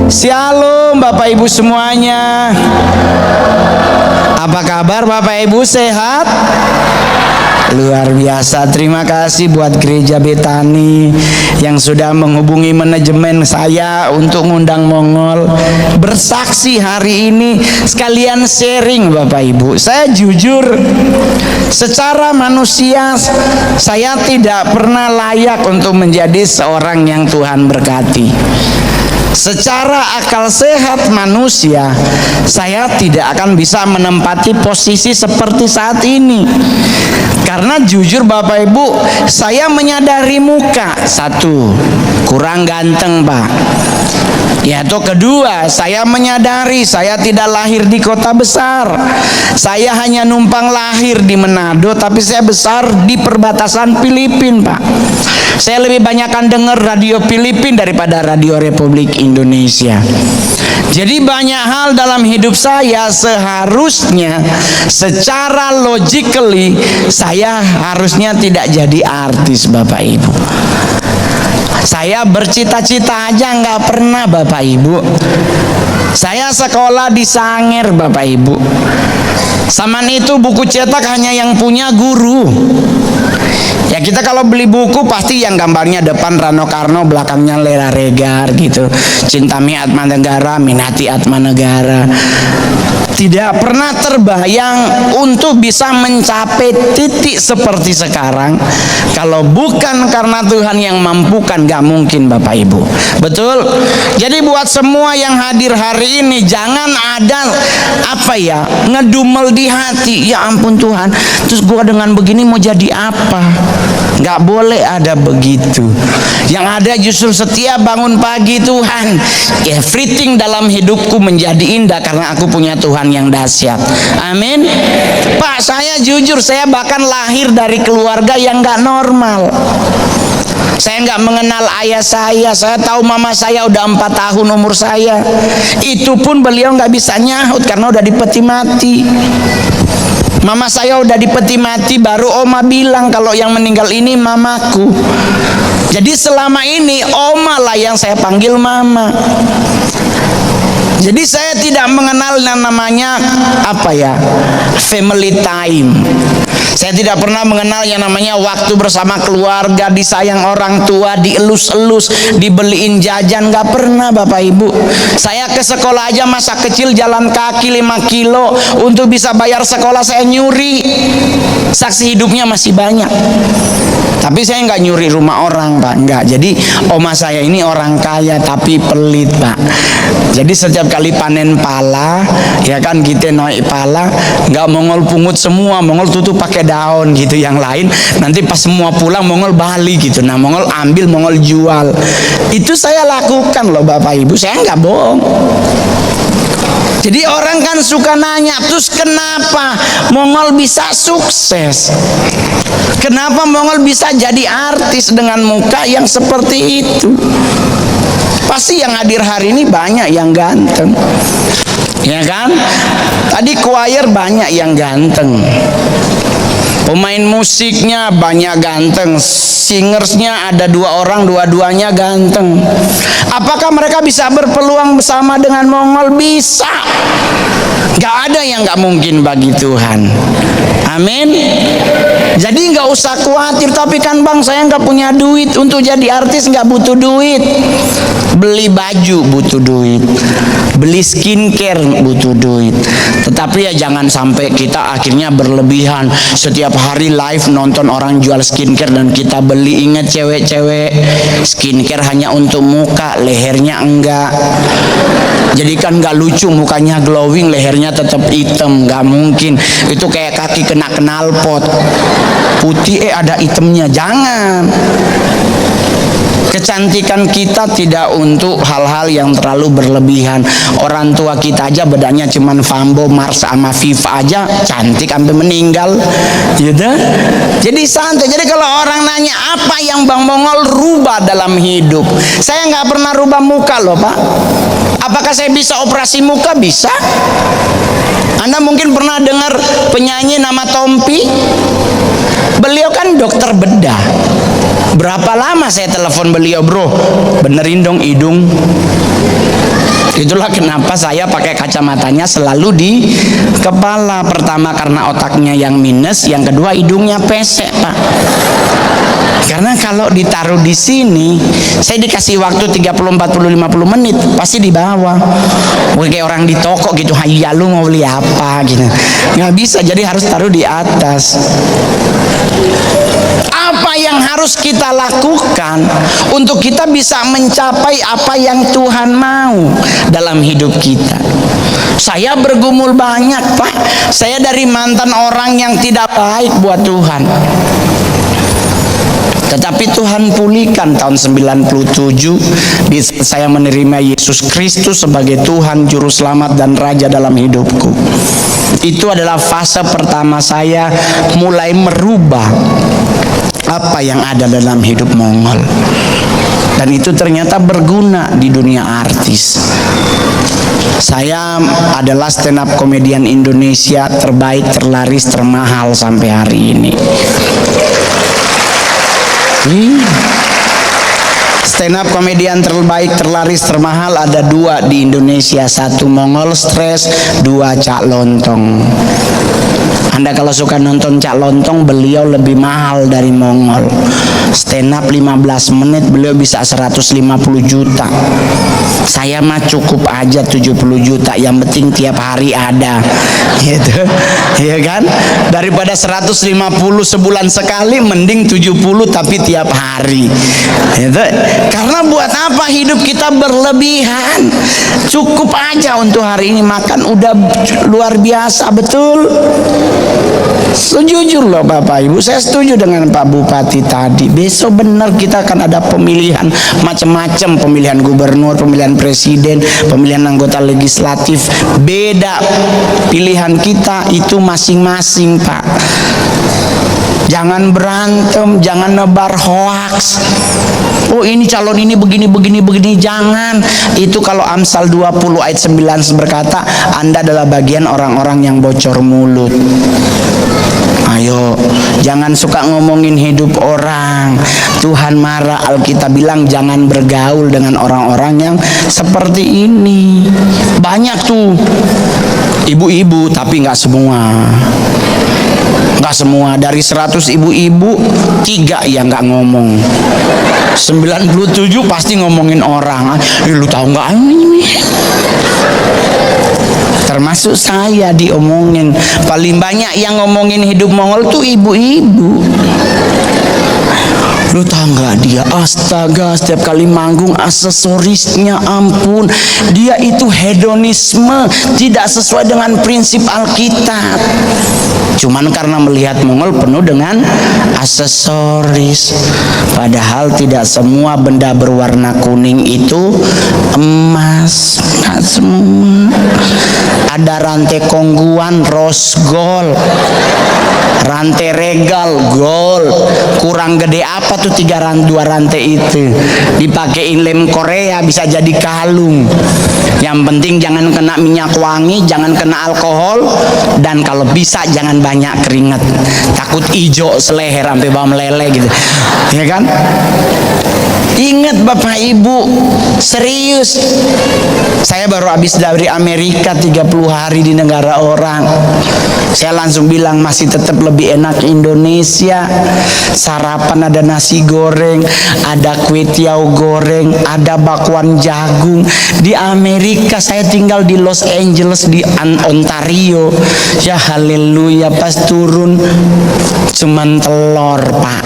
Shalom Bapak Ibu semuanya. Apa kabar Bapak Ibu, sehat? Luar biasa, terima kasih buat Gereja Betani yang sudah menghubungi manajemen saya untuk ngundang Mongol bersaksi hari ini, sekalian sharing Bapak Ibu. Saya jujur, secara manusia saya tidak pernah layak untuk menjadi seorang yang Tuhan berkati. Secara akal sehat manusia, saya tidak akan bisa menempati posisi seperti saat ini. Karena jujur Bapak Ibu, saya menyadari muka, satu, kurang ganteng Pak. Yaitu kedua, saya menyadari saya tidak lahir di kota besar. Saya hanya numpang lahir di Manado, tapi saya besar di perbatasan Filipina Pak. Saya lebih banyakkan dengar radio Filipina daripada radio Republik Indonesia. Jadi banyak hal dalam hidup saya seharusnya secara logically saya harusnya tidak jadi artis Bapak Ibu. Saya bercita-cita aja nggak pernah Bapak Ibu. Saya sekolah di Sangir Bapak Ibu. Zaman itu buku cetak hanya yang punya guru. Ya kita kalau beli buku pasti yang gambarnya depan Rano Karno, belakangnya Lela Regar gitu. Cintami Atmanegara, Minati Atmanegara. Tidak pernah terbayang untuk bisa mencapai titik seperti sekarang. Kalau bukan karena Tuhan yang mampukan, gak mungkin Bapak Ibu. Betul? Jadi buat semua yang hadir hari ini, jangan ada ngedumel di hati. Ya ampun Tuhan, terus gua dengan begini mau jadi apa? Gak boleh ada begitu. Yang ada justru setiap bangun pagi, Tuhan, everything dalam hidupku menjadi indah karena aku punya Tuhan yang dahsyat. Amin. Pak, saya jujur, saya bahkan lahir dari keluarga yang gak normal. Saya nggak mengenal ayah saya. Saya tahu mama saya udah 4 tahun umur saya. Itu pun beliau nggak bisa nyahut karena udah dipeti mati. Mama saya udah dipeti mati, baru oma bilang kalau yang meninggal ini mamaku. Jadi selama ini oma lah yang saya panggil mama. Jadi saya tidak mengenal yang namanya family time. Saya tidak pernah mengenal yang namanya waktu bersama keluarga, disayang orang tua, dielus-elus, dibeliin jajan, gak pernah Bapak Ibu. Saya ke sekolah aja masa kecil jalan kaki 5 kilo untuk bisa bayar sekolah, saya nyuri. Saksi hidupnya masih banyak. Tapi saya nggak nyuri rumah orang Pak, nggak. Jadi oma saya ini orang kaya tapi pelit Pak. Jadi setiap kali panen pala, ya kan kita naik pala, nggak Mongol pungut semua, Mongol tutup pakai daun gitu yang lain. Nanti pas semua pulang Mongol balik gitu. Nah Mongol ambil, Mongol jual. Itu saya lakukan loh Bapak Ibu, saya nggak bohong. Jadi orang kan suka nanya, terus kenapa Mongol bisa sukses? Kenapa Mongol bisa jadi artis dengan muka yang seperti itu? Pasti yang hadir hari ini banyak yang ganteng, ya kan? Tadi choir banyak yang ganteng, pemain musiknya banyak ganteng, singersnya ada 2 orang, dua-duanya ganteng. Apakah mereka bisa berpeluang bersama dengan Mongol? Bisa. Gak ada yang gak mungkin bagi Tuhan. Amin. Jadi gak usah khawatir. Tapi kan bang, saya gak punya duit. Untuk jadi artis gak butuh duit. Beli baju butuh duit, beli skincare butuh duit. Tetapi ya jangan sampai kita akhirnya berlebihan. Setiap hari live nonton orang jual skincare dan kita beli. Ingat cewek-cewek, skincare hanya untuk muka, lehernya enggak. Jadi kan gak lucu, mukanya glowing, lehernya tetap hitam. Gak mungkin. Itu kayak kaki kena knalpot, putih ada hitamnya. Jangan. Kecantikan kita tidak untuk hal-hal yang terlalu berlebihan. Orang tua kita aja badannya cuman Fambo, Mars sama Viva aja cantik sampai meninggal, gitu. Jadi santai. Jadi kalau orang nanya apa yang Bang Mongol rubah dalam hidup, saya nggak pernah rubah muka loh Pak. Apakah saya bisa operasi muka? Bisa. Anda mungkin pernah dengar penyanyi nama Tompi. Beliau kan dokter bedah. Berapa lama saya telepon beliau, bro, benerin dong hidung. Itulah kenapa saya pakai kacamatanya selalu di kepala. Pertama karena otaknya yang minus, yang kedua hidungnya pesek, Pak. Karena kalau ditaruh di sini, saya dikasih waktu 30, 40, 50 menit, pasti di bawah. Kayak orang di toko gitu, hayya lu mau beli apa gitu. Nggak bisa, jadi harus taruh di atas. Apa yang harus kita lakukan untuk kita bisa mencapai apa yang Tuhan mau dalam hidup kita? Saya bergumul banyak, Pak. Saya dari mantan orang yang tidak baik buat Tuhan. Tetapi Tuhan pulihkan tahun 97 di saat saya menerima Yesus Kristus sebagai Tuhan, Juru Selamat dan Raja dalam hidupku. Itu adalah fase pertama saya mulai merubah apa yang ada dalam hidup Mongol. Dan itu ternyata berguna di dunia artis. Saya adalah stand up komedian Indonesia terbaik, terlaris, termahal sampai hari ini. Stand up komedian terbaik, terlaris, termahal ada 2 di Indonesia. 1 Mongol Stress, 2 Cak Lontong. Anda kalau suka nonton Cak Lontong, beliau lebih mahal dari Mongol. Stand up 15 menit beliau bisa 150 juta. Saya mah cukup aja 70 juta, yang penting tiap hari ada, gitu, ya kan? Daripada 150 sebulan sekali, mending 70 tapi tiap hari, gitu. Karena buat apa hidup kita berlebihan? Cukup aja untuk hari ini makan udah luar biasa, betul? Sejujur loh Bapak Ibu, saya setuju dengan Pak Bupati tadi. Besok benar kita akan ada pemilihan macam-macam, pemilihan gubernur, pemilihan presiden, pemilihan anggota legislatif. Beda pilihan kita itu masing-masing, Pak. Jangan berantem, jangan nebar hoaks. Oh ini calon ini begini, jangan. Itu kalau Amsal 20 ayat 9 berkata, Anda adalah bagian orang-orang yang bocor mulut. Ayo, jangan suka ngomongin hidup orang. Tuhan marah. Alkitab bilang jangan bergaul dengan orang-orang yang seperti ini. Banyak tuh ibu-ibu, tapi nggak semua. Nggak semua. Dari 100 ibu-ibu 3 yang nggak ngomong. 97 pasti ngomongin orang. Lu tahu nggak ini? Termasuk saya diomongin. Paling banyak yang ngomongin hidup Mongol tuh ibu-ibu. Lu tahu nggak dia, astaga, setiap kali manggung aksesorisnya ampun, dia itu hedonisme, tidak sesuai dengan prinsip Alkitab. Cuman karena melihat Mongol penuh dengan aksesoris, padahal tidak semua benda berwarna kuning itu emas, nggak semua. Ada rantai kongguan rose gold, rantai regal gold. Kurang gede apa tuh 2 rantai itu, dipakein lem Korea bisa jadi kalung. Yang penting jangan kena minyak wangi, jangan kena alkohol, dan kalau bisa jangan banyak keringat. Takut ijo seleher sampai bawah meleleh gitu, ya kan? Ingat Bapak Ibu, serius. Saya baru habis dari Amerika 30 hari di negara orang. Saya langsung bilang masih tetap lebih enak Indonesia. Sarapan ada nasi goreng, ada kue tiaw goreng, ada bakwan jagung. Di Amerika saya tinggal di Los Angeles, di Ontario. Ya haleluya, pas turun cuman telur, Pak.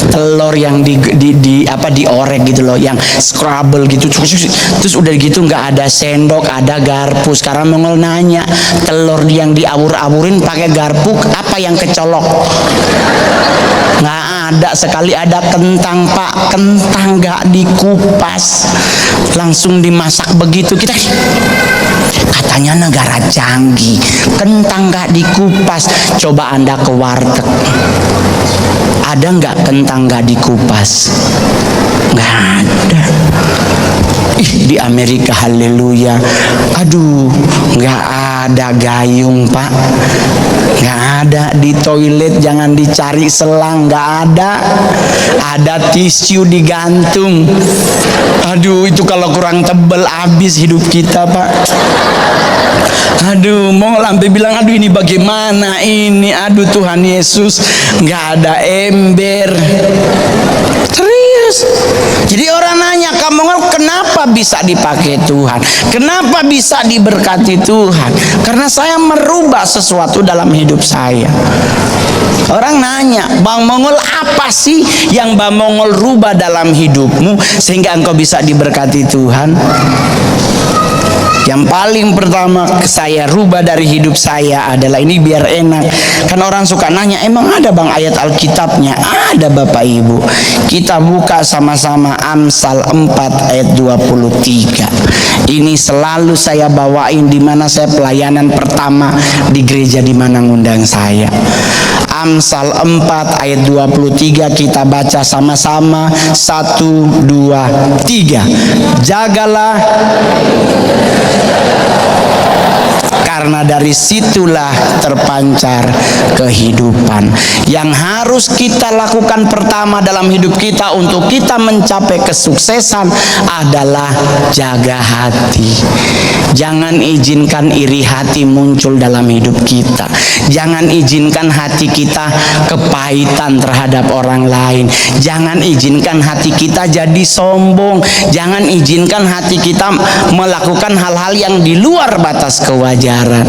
Telur yang diorek gitu loh, yang scrabble gitu. Terus udah gitu nggak ada sendok, ada garpu. Sekarang Mongol nanya, telur yang diawur-awurin pakai garpu, apa yang kecolok? Nggak ada. Sekali ada kentang, Pak. Kentang nggak dikupas, langsung dimasak begitu. Kita katanya negara canggih, kentang nggak dikupas. Coba Anda ke warteg, ada nggak kentang nggak dikupas? Nggak ada. Di Amerika haleluya, aduh nggak ada gayung Pak, nggak ada. Di toilet jangan dicari selang, nggak ada. Ada tisu digantung. Aduh itu kalau kurang tebel habis hidup kita Pak. Aduh mau sampai bilang aduh ini bagaimana ini, aduh Tuhan Yesus, nggak ada ember. Serius. Jadi orang nanya, kamu kenapa bisa dipakai Tuhan? Kenapa bisa diberkati Tuhan? Karena saya merubah sesuatu dalam hidup saya. Orang nanya, Bang Mongol apa sih yang Bang Mongol rubah dalam hidupmu sehingga engkau bisa diberkati Tuhan? Yang paling pertama saya rubah dari hidup saya adalah, ini biar enak, kan orang suka nanya, emang ada Bang ayat Alkitabnya? Ada Bapak Ibu. Kita buka sama-sama Amsal 4 ayat 23. Ini selalu saya bawain di mana saya pelayanan pertama di gereja di mana ngundang saya. Amsal 4 ayat 23 kita baca sama-sama. 1, 2, 3. Jagalah, karena dari situlah terpancar kehidupan. Yang harus kita lakukan pertama dalam hidup kita untuk kita mencapai kesuksesan adalah jaga hati. Jangan izinkan iri hati muncul dalam hidup kita. Jangan izinkan hati kita kepahitan terhadap orang lain. Jangan izinkan hati kita jadi sombong. Jangan izinkan hati kita melakukan hal-hal yang di luar batas kewajaran.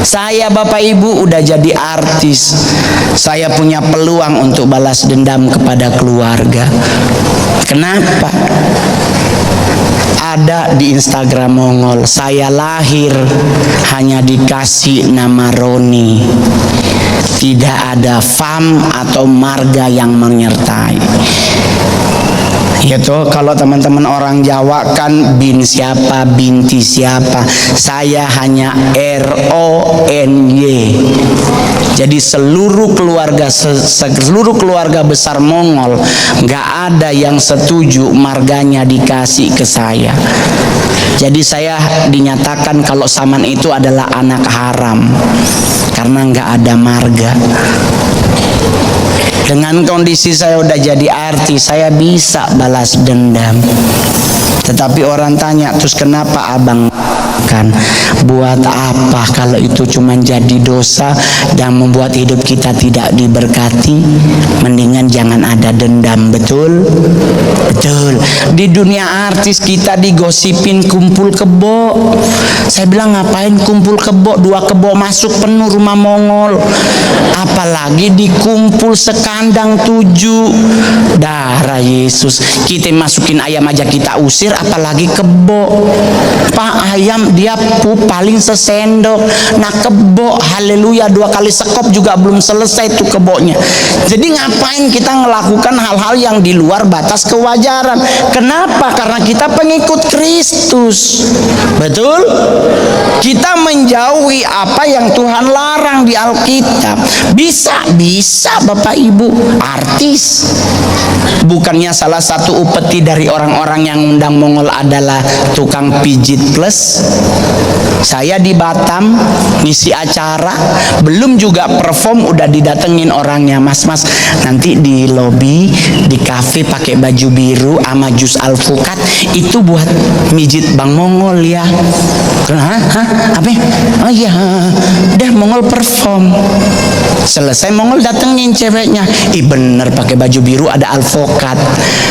Saya Bapak Ibu udah jadi artis. Saya punya peluang untuk balas dendam kepada keluarga. Kenapa? Ada di Instagram Mongol, saya lahir hanya dikasih nama Roni, tidak ada fam atau marga yang menyertai. Itu kalau teman-teman orang Jawa kan bin siapa, binti siapa. Saya hanya RONY. Jadi seluruh keluarga besar Mongol nggak ada yang setuju marganya dikasih ke saya. Jadi saya dinyatakan kalau Saman itu adalah anak haram karena nggak ada marga. Dengan kondisi saya udah jadi artis, saya bisa balas dendam. Tetapi orang tanya, terus kenapa abang kan? Buat apa kalau itu cuma jadi dosa dan membuat hidup kita tidak diberkati? Mendingan jangan ada dendam, betul? Betul. Di dunia artis kita digosipin kumpul kebo. Saya bilang ngapain kumpul kebo? 2 kebo masuk penuh rumah Mongol. Apalagi dikumpul sekandang 7. Darah Yesus. Kita masukin ayam aja kita usir, apalagi kebo. Pak, ayam dia paling sesendok. Nah kebo, haleluya, 2 kali sekop juga belum selesai tuh kebonya. Jadi ngapain kita melakukan hal-hal yang di luar batas kewajaran? Kenapa? Karena kita pengikut Kristus. Betul? Kita menjauhi apa yang Tuhan larang di Alkitab. Bisa Bapak Ibu artis. Bukannya salah satu upeti dari orang-orang yang undang Mongol adalah tukang pijit plus. Saya di Batam ngisi acara, belum juga perform udah didatengin orangnya, mas nanti di lobi di kafe pakai baju biru sama jus alpukat itu buat mijit Bang Mongol ya. Hah? Apa? Oh iya, udah Mongol perform. Selesai Mongol datengin ceweknya, bener pakai baju biru ada alpukat.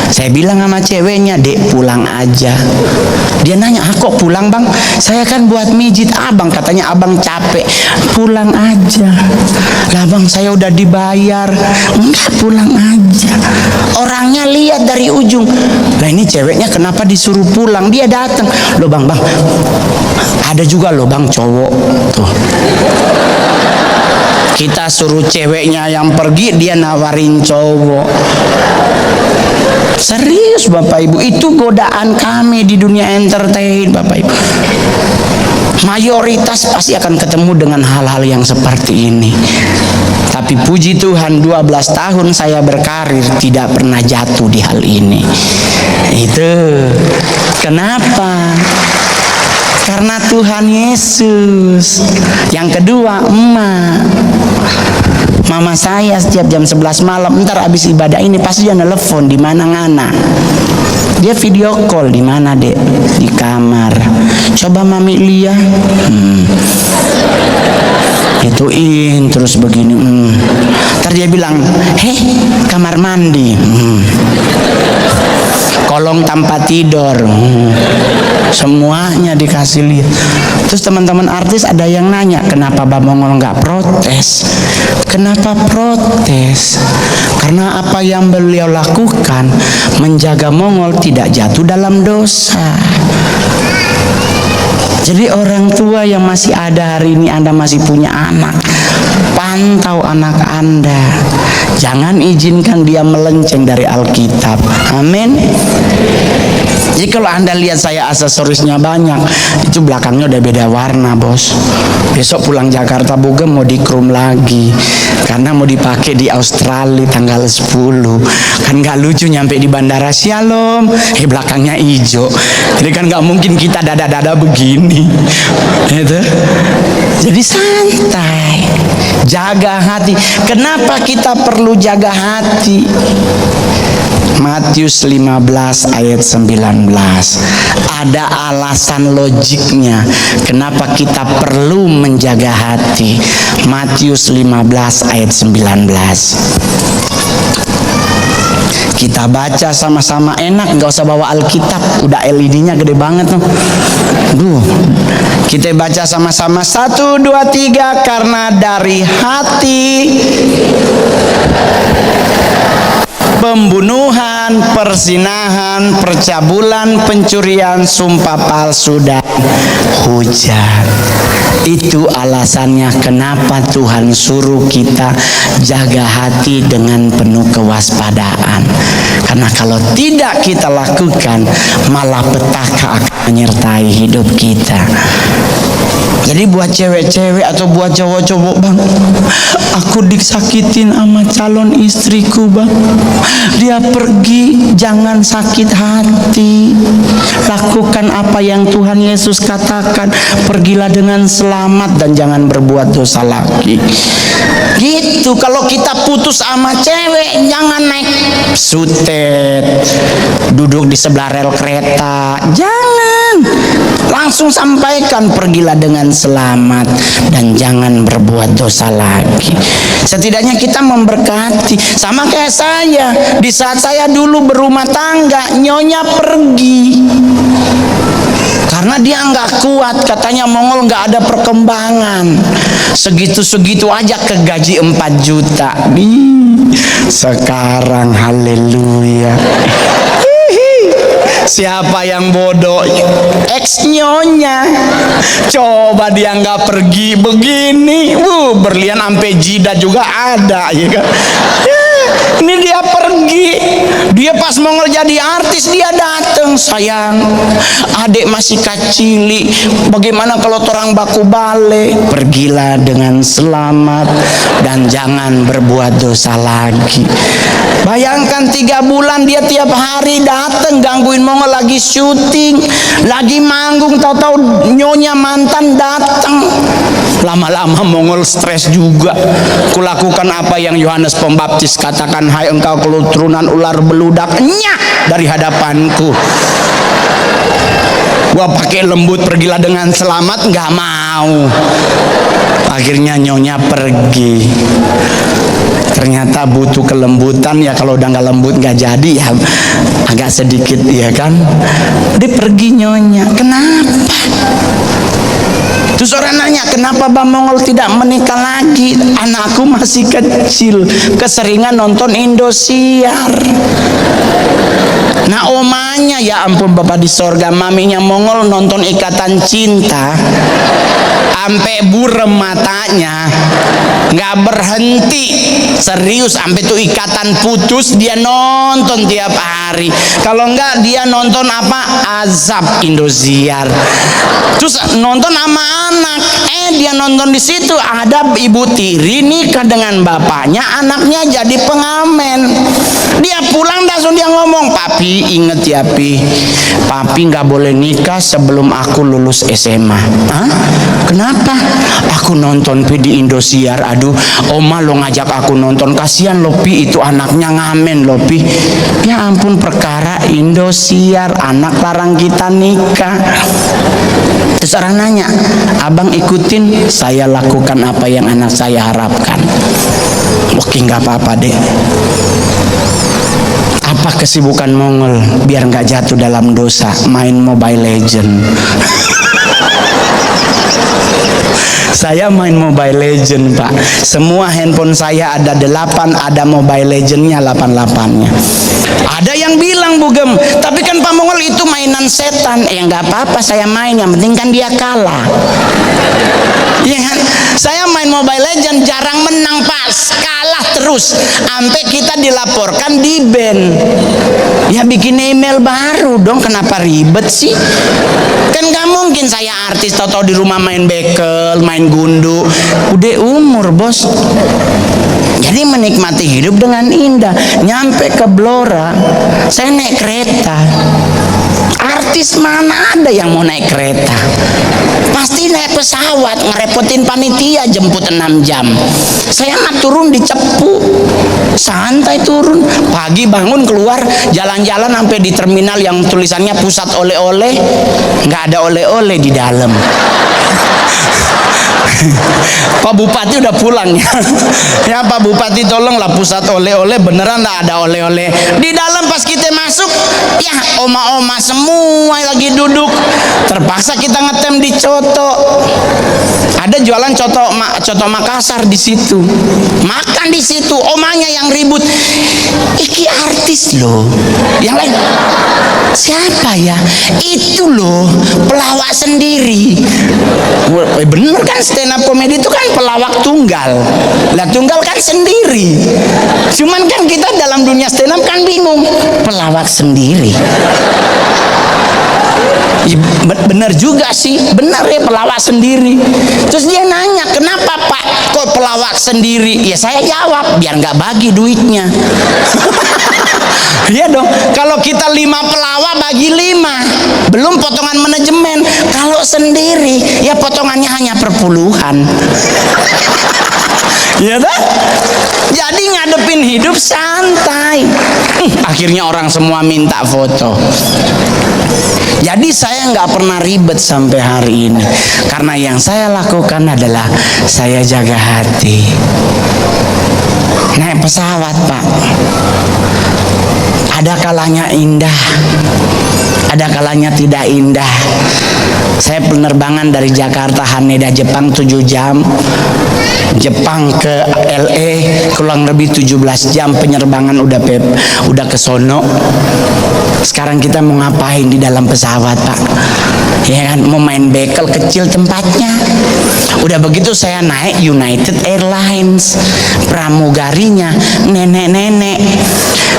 Saya bilang sama ceweknya, dek pulang aja. Dia nanya, kok pulang Bang? Saya kan buat mijit abang, katanya abang capek. Pulang aja. Lah Bang, saya udah dibayar. Enggak, pulang aja. Orangnya lihat dari ujung. Lah ini ceweknya kenapa disuruh pulang? Dia datang. Loh Bang, ada juga loh Bang cowok tuh. Kita suruh ceweknya yang pergi, dia nawarin cowok. Serius Bapak Ibu, itu godaan kami di dunia entertain Bapak Ibu. Mayoritas pasti akan ketemu dengan hal-hal yang seperti ini. Tapi puji Tuhan 12 tahun saya berkarir tidak pernah jatuh di hal ini. Itu kenapa? Karena Tuhan Yesus. Yang kedua, mama saya setiap jam 11 malam, ntar abis ibadah ini pasti dia nelfon, di mana Ngana. Dia video call, di mana Dek? Di kamar. Coba Mami lihat. Ituin terus begini. Ntar dia bilang, kamar mandi. Kolong tanpa tidur. Semuanya dikasih lihat. Terus teman-teman artis ada yang nanya, kenapa Bang Mongol nggak protes? Kenapa protes? Karena apa yang beliau lakukan menjaga Mongol tidak jatuh dalam dosa. Jadi orang tua yang masih ada hari ini, Anda masih punya anak, pantau anak Anda. Jangan izinkan dia melenceng dari Alkitab. Amin. Jadi kalau Anda lihat saya aksesorisnya banyak, itu belakangnya udah beda warna, bos. Besok pulang Jakarta Bogem mau dikrum lagi, karena mau dipakai di Australia tanggal 10. Kan gak lucu nyampe di bandara Shalom, belakangnya hijau. Jadi kan gak mungkin kita dada-dada begini. Gitu. Jadi santai, jaga hati. Kenapa kita perlu jaga hati? Matius 15 ayat 19. Ada alasan logiknya kenapa kita perlu menjaga hati. Matius 15 ayat 19. Kita baca sama-sama, enak, nggak usah bawa Alkitab, udah LED-nya gede banget tuh. Kita baca sama-sama 1, 2, 3. Karena dari hati pembunuhan, persinahan, percabulan, pencurian, sumpah palsu, dan hujat. Itu alasannya kenapa Tuhan suruh kita jaga hati dengan penuh kewaspadaan. Karena kalau tidak kita lakukan, malah petaka akan menyertai hidup kita. Jadi buat cewek-cewek atau buat cowok-cowok, Bang, aku disakitin sama calon istriku, Bang. Dia pergi, jangan sakit hati. Lakukan apa yang Tuhan Yesus katakan. Pergilah dengan selamat dan jangan berbuat dosa lagi. Gitu. Kalau kita putus sama cewek, jangan naik sutet, duduk di sebelah rel kereta. Jangan. Langsung sampaikan, pergilah dengan selamat dan jangan berbuat dosa lagi. Setidaknya kita memberkati. Sama kayak saya, di saat saya dulu berumah tangga, nyonya pergi karena dia nggak kuat, katanya Mongol nggak ada perkembangan, segitu-segitu aja ke gaji 4 juta. Sekarang haleluya. Siapa yang bodoh? Ex nyonya. Coba dia nggak pergi begini, berlian sampai jidat juga ada, ya kan? Ini dia pergi. Dia pas mau jadi artis dia datang, sayang, adik masih kecili, bagaimana kalau orang baku balik? Pergilah dengan selamat dan jangan berbuat dosa lagi. Bayangkan 3 bulan dia tiap hari datang gangguin Mongol lagi syuting, lagi manggung, tahu-tahu nyonya mantan datang. Lama-lama Mongol stres juga. Kulakukan apa yang Yohanes Pembaptis katakan, hai engkau keturunan ular beludak, nyah dari hadapanku. Gua pakai lembut, pergilah dengan selamat, nggak mau. Akhirnya nyonya pergi. Ternyata butuh kelembutan, ya kalau udah nggak lembut nggak jadi, ya agak sedikit, ya kan. Dia pergi nyonya. Kenapa? Terus orang nanya, kenapa Bang Mongol tidak menikah lagi? Anakku masih kecil, keseringan nonton Indosiar. Nah omanya, ya ampun Bapak di sorga, maminya Mongol nonton Ikatan Cinta sampai burem matanya, nggak berhenti, serius, sampai tuh ikatan putus dia nonton tiap hari. Kalau enggak dia nonton apa, Azab Indosiar. Terus nonton sama anak. Dia nonton di situ ada ibu tiri nikah dengan bapaknya, anaknya jadi pengamen. Dia pulang langsung dia ngomong, "Papi, inget ya Pi, Papi nggak boleh nikah sebelum aku lulus SMA." Hah? Kenapa? Aku nonton Pi di Indosiar. Aduh, Oma lo ngajak aku nonton, kasihan lo Pi, itu anaknya ngamen lo Pi. Ya ampun, perkara Indosiar, anak larang kita nikah. Terus orang nanya, "Abang ikutin?" "Saya lakukan apa yang anak saya harapkan." Oke, nggak apa-apa deh. Apa kesibukan Mongol biar nggak jatuh dalam dosa? Main Mobile Legend. Saya main Mobile Legend, Pak. Semua handphone saya ada 8, ada Mobile Legendnya 88-nya. Ada yang bilang, "Bugem, tapi kan Pak Mongol itu mainan setan." Ya nggak apa-apa, saya main, yang penting kan dia kalah. Iya kan? Saya main Mobile Legend jarang menang, Pak. Kalah terus. Sampai kita dilaporkan di ban. Ya bikin email baru dong, kenapa ribet sih? Kan nggak mungkin saya artis tahu-tahu di rumah main bekel, main gundu. Udah umur, Bos. Jadi menikmati hidup dengan indah. Nyampe ke Blora, saya naik kereta. Artis mana ada yang mau naik kereta? Pasti naik pesawat, ngerepotin panitia jemput 6 jam. Saya mah turun di Cepu, santai turun. Pagi bangun keluar jalan-jalan sampai di terminal yang tulisannya pusat oleh-oleh, nggak ada oleh-oleh di dalam. Pak Bupati udah pulang ya. Ya Pak Bupati tolonglah, pusat oleh-oleh beneran nggak ada oleh-oleh di dalam. Pas kita masuk, ya oma-oma semua lagi duduk. Terpaksa kita ngetem di coto. Ada jualan coto Makassar di situ. Makan di situ, omanya yang ribut. Iki artis loh. Yang lain, siapa ya? Itu loh, pelawak sendiri. Bener kan, stand up komedi itu kan pelawak tunggal. Lah tunggal kan sendiri. Cuman kan kita dalam dunia stand up kan bingung, pelawak sendiri. Ya, bener juga sih, bener ya, pelawak sendiri. Terus dia nanya, "Kenapa Pak kok pelawak sendiri?" Ya saya jawab, biar nggak bagi duitnya. Iya dong, kalau kita 5 pelawak bagi 5, belum potongan manajemen. Kalau sendiri ya potongannya hanya per puluhan. Ya dah. Jadi ngadepin hidup santai. Akhirnya orang semua minta foto. Jadi saya nggak pernah ribet sampai hari ini, karena yang saya lakukan adalah saya jaga hati. Naik pesawat, Pak, ada kalanya indah, ada kalanya tidak indah. Saya penerbangan dari Jakarta Haneda Jepang 7 jam, Jepang ke LA kurang lebih 17 jam penerbangan, udah ke sono. Sekarang kita mau ngapain di dalam pesawat, Pak? Ya kan, mau main bekel kecil tempatnya. Udah begitu saya naik United Airlines, pramugarinya nenek-nenek.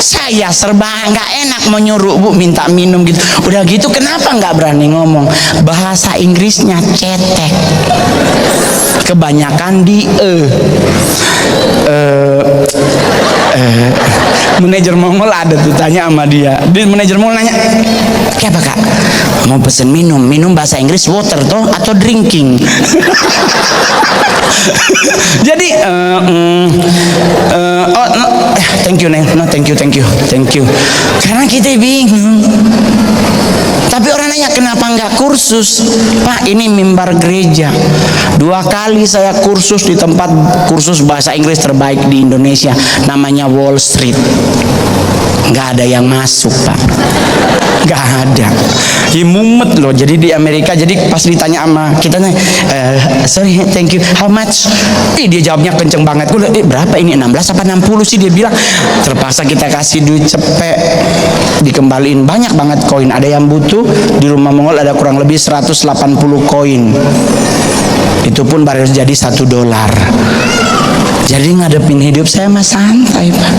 Saya serba nggak enak mau nyuruh Bu minta minum gitu. Udah gitu kenapa nggak berani ngomong? Bahasa Inggrisnya cetek. Kebanyakan di manajer Mongol ada tuh, tanya sama dia. Manajer Mongol nanya, "Apa Kak? Mau pesen minum bahasa Inggris water toh atau drinking?" Jadi oh no, thank you Neng, no thank you. Karena kita bingung. Tapi orang nanya, "Kenapa nggak kursus?" "Pak, ini mimbar gereja. 2 kali saya kursus di tempat kursus bahasa Inggris terbaik di Indonesia, namanya Wall Street. Nggak ada yang masuk, Pak. Nggak ada. Mumet loh. Jadi di Amerika, jadi pas ditanya sama kita, sorry, thank you, how much?" Dia jawabnya kenceng banget. Gue berapa ini, 16 apa 60 sih dia bilang. Terpaksa kita kasih duit cepet, dikembaliin banyak banget koin. Ada yang butuh, di rumah Mongol ada kurang lebih 180 koin. Itu pun baru jadi $1. Jadi ngadepin hidup saya mah santai, Pak.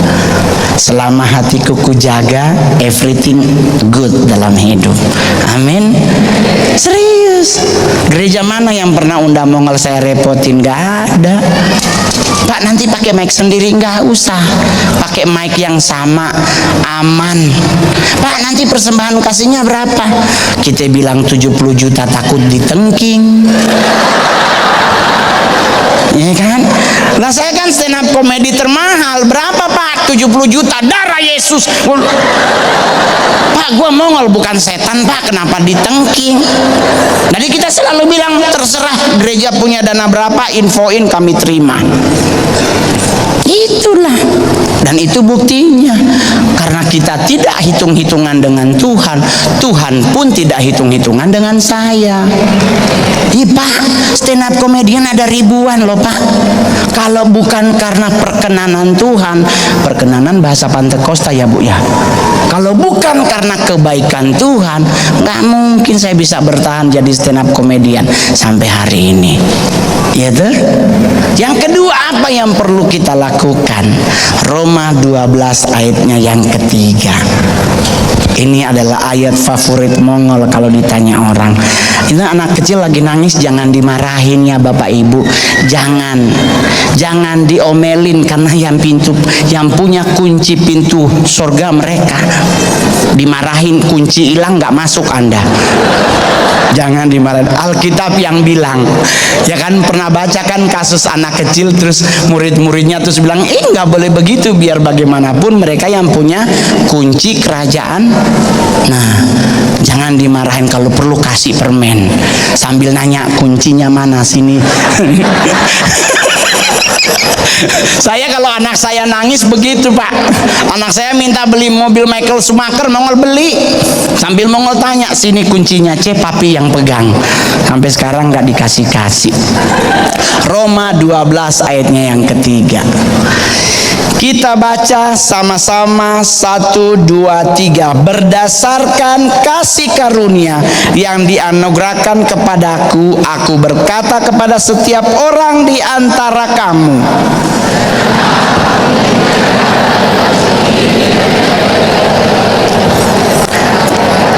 Selama hatiku kujaga, everything good dalam hidup. Amin. Serius. Gereja mana yang pernah undang Mongol saya repotin? Gak ada. Pak, nanti pakai mic sendiri? Nggak usah, pakai mic yang sama, aman. Pak, nanti persembahan kasihnya berapa? Kita bilang 70 juta, takut ditengking. Ya kan? Nah, saya kan stand up komedi termahal. Berapa Pak? 70 juta, darah Yesus. Pak, gua Mongol bukan setan Pak, kenapa ditengking? Jadi kita selalu bilang, terserah gereja punya dana berapa, infoin, kami terima. Itulah. Dan itu buktinya, karena kita tidak hitung-hitungan dengan Tuhan, Tuhan pun tidak hitung-hitungan dengan saya. Iya Pak, stand up komedian ada ribuan loh Pak. Kalau bukan karena perkenanan Tuhan, perkenanan bahasa Pantekosta ya Bu ya. Kalau bukan karena kebaikan Tuhan, nggak mungkin saya bisa bertahan jadi stand up komedian sampai hari ini. Ya tuh. Yang kedua, apa yang perlu kita lakukan? Roma 12 ayatnya yang ketiga. Ini adalah ayat favorit Mongol kalau ditanya orang. Itu anak kecil lagi nangis, jangan dimarahin ya Bapak Ibu. Jangan diomelin, karena yang punya kunci pintu surga mereka. Dimarahin, kunci hilang, nggak masuk Anda. Jangan dimarahin. Alkitab yang bilang, ya kan, pernah baca kan kasus anak kecil terus murid-muridnya terus bilang, nggak boleh begitu, biar bagaimanapun mereka yang punya kunci kerajaan. Nah, jangan dimarahin, kalau perlu kasih permen sambil nanya kuncinya mana sini. Saya kalau anak saya nangis begitu Pak. Anak saya minta beli mobil Michael Schumacher, Mongol beli. Sambil Mongol tanya, sini kuncinya, papi yang pegang. Sampai sekarang nggak dikasih-kasih. Roma 12 ayatnya yang ketiga. Kita baca sama-sama 1, 2, 3. Berdasarkan kasih karunia yang dianugerahkan kepadaku, aku berkata kepada setiap orang di antara kamu,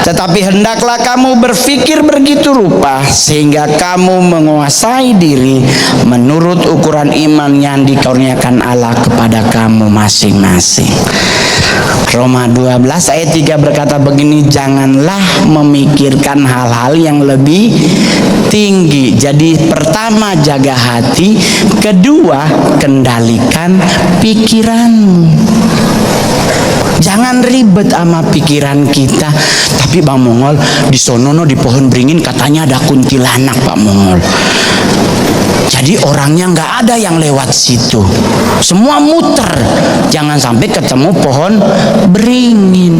tetapi hendaklah kamu berpikir begitu rupa sehingga kamu menguasai diri menurut ukuran iman yang dikaruniakan Allah kepada kamu masing-masing. Roma 12 ayat 3 berkata begini, janganlah memikirkan hal-hal yang lebih tinggi. Jadi pertama, jaga hati. Kedua, kendalikan pikiranmu. Jangan ribet sama pikiran kita. Tapi Bang Mongol, di sonono di pohon beringin katanya ada kuntilanak Pak Mongol. Jadi orangnya nggak ada yang lewat situ, semua muter. Jangan sampai ketemu pohon beringin.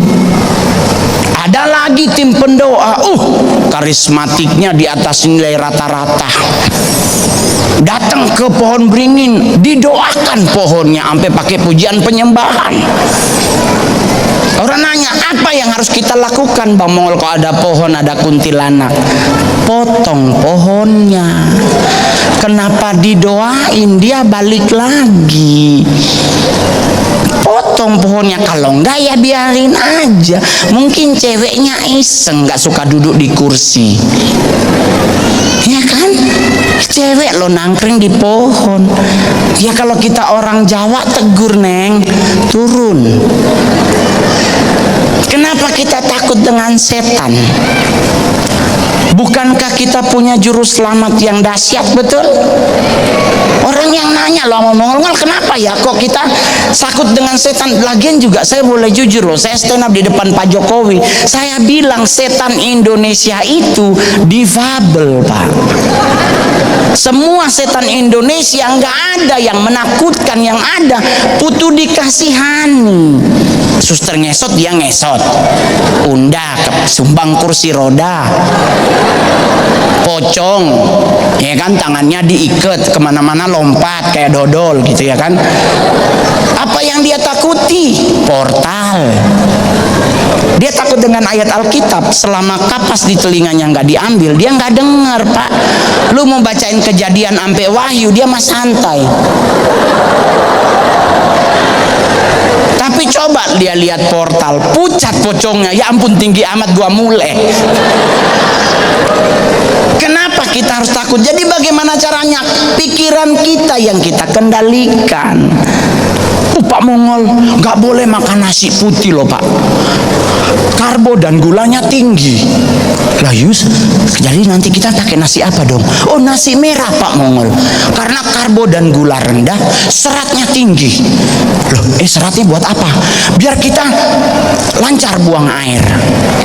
Ada lagi tim pendoa, karismatiknya di atas nilai rata-rata. Datang ke pohon beringin, didoakan pohonnya sampai pakai pujian penyembahan. Orang nanya, apa yang harus kita lakukan Bang Mongol kalau ada pohon ada kuntilanak? Potong pohonnya. Kenapa didoain? Dia balik lagi. Potong pohonnya, kalau enggak ya biarin aja. Mungkin ceweknya iseng, nggak suka duduk di kursi. Ya kan? Cewek lo nangkring di pohon. Ya kalau kita orang Jawa tegur, Neng, turun. Kenapa kita takut dengan setan? Bukankah kita punya juru selamat yang dahsyat, betul? Orang yang nanya loh, ngomong-ngomong, kenapa ya kok kita takut dengan setan? Lagian juga saya boleh jujur loh, saya stand up di depan Pak Jokowi, saya bilang setan Indonesia itu difabel Pak. Semua setan Indonesia nggak ada yang menakutkan, yang ada putu dikasihani. Suster ngesot, dia ngesot. Undak, sumbang kursi roda. Pocong, ya kan, tangannya diikat, kemana-mana lompat kayak dodol gitu ya kan. Apa yang dia takuti? Portal. Dia takut dengan ayat Alkitab. Selama kapas di telinganya nggak diambil, dia nggak dengar Pak. Lu mau bacain Kejadian sampai Wahyu, dia mah santai. Tapi coba dia lihat portal, pucat pocongnya, ya ampun tinggi amat, gua mulai. Kenapa kita harus takut. Jadi bagaimana caranya? Pikiran kita yang kita kendalikan. Pak Mongol, nggak boleh makan nasi putih loh Pak, karbo dan gulanya tinggi. Lah Yus, jadi nanti kita pakai nasi apa dong? Oh, nasi merah Pak Mongol, karena karbo dan gula rendah, seratnya tinggi. Loh, seratnya buat apa? Biar kita lancar buang air.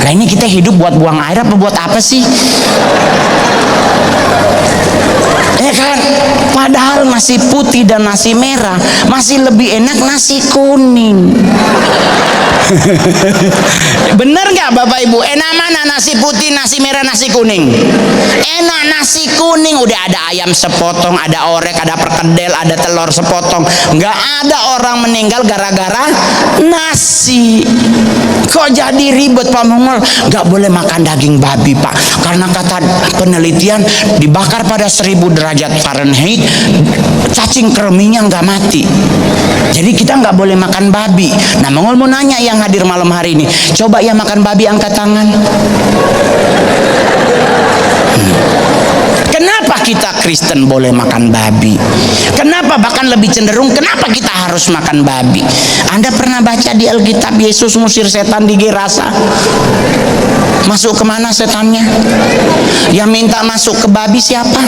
Nah ini kita hidup buat buang air apa buat apa sih? Ya kan? Padahal nasi putih dan nasi merah masih lebih enak nasi kuning. Bener nggak Bapak Ibu? Enak mana nasi putih, nasi merah, nasi kuning? Enak nasi kuning, udah ada ayam sepotong, ada orek, ada perkedel, ada telur sepotong. Nggak ada orang meninggal gara-gara nasi. Kok jadi ribet Pak Mongol? Nggak boleh makan daging babi Pak, karena kata penelitian dibakar pada 1000 derajat Fahrenheit, cacing kreminya nggak mati. Jadi kita nggak boleh makan babi. Nah Mongol mau nanya yang hadir malam hari ini, coba yang makan babi angkat tangan. Kenapa kita Kristen boleh makan babi? Kenapa bahkan lebih cenderung kenapa kita harus makan babi? Anda pernah baca di Alkitab Yesus ngusir setan di Gerasa? Masuk kemana setannya? Yang minta masuk ke babi siapa?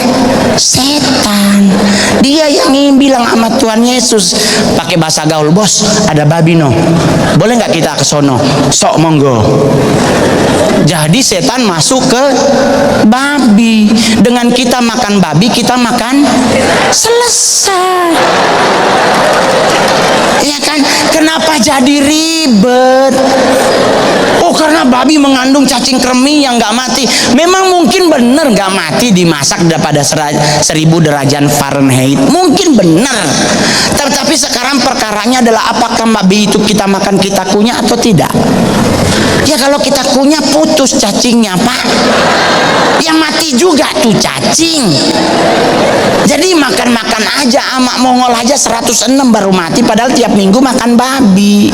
Setan. Dia yang bilang sama Tuhan Yesus pakai bahasa gaul, bos ada babi no, boleh nggak kita ke sono? Sok monggo. Jadi setan masuk ke babi. Dengan kita makan babi, kita makan selesai. Ya kan? Kenapa jadi ribet? Oh, karena babi mengandung cacing kremi yang nggak mati. Memang mungkin bener nggak mati dimasak pada 1000 derajat Fahrenheit. Mungkin bener. Tetapi sekarang perkaranya adalah apakah babi itu kita makan kita kunyah atau tidak? Ya kalau kita kunyah putus cacingnya Pak. Yang mati juga tuh cacing. Jadi makan-makan aja, sama Mongol aja 106 baru mati, padahal tiap minggu makan babi.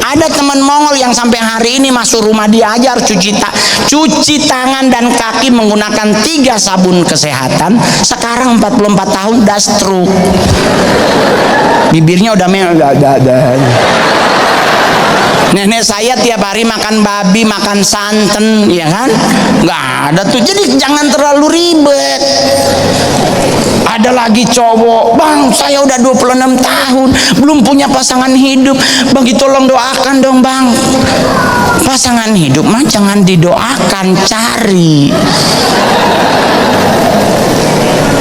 Ada teman Mongol yang sampai hari ini masuk rumah dia aja harus cuci tangan dan kaki menggunakan 3 sabun kesehatan. Sekarang 44 tahun udah stroke. Bibirnya udah Nenek saya tiap hari makan babi, makan santan, ya kan? Nggak ada tuh. Jadi jangan terlalu ribet. Ada lagi cowok, bang saya udah 26 tahun belum punya pasangan hidup. Bang tolong doakan dong bang. Pasangan hidup mah jangan didoakan, cari.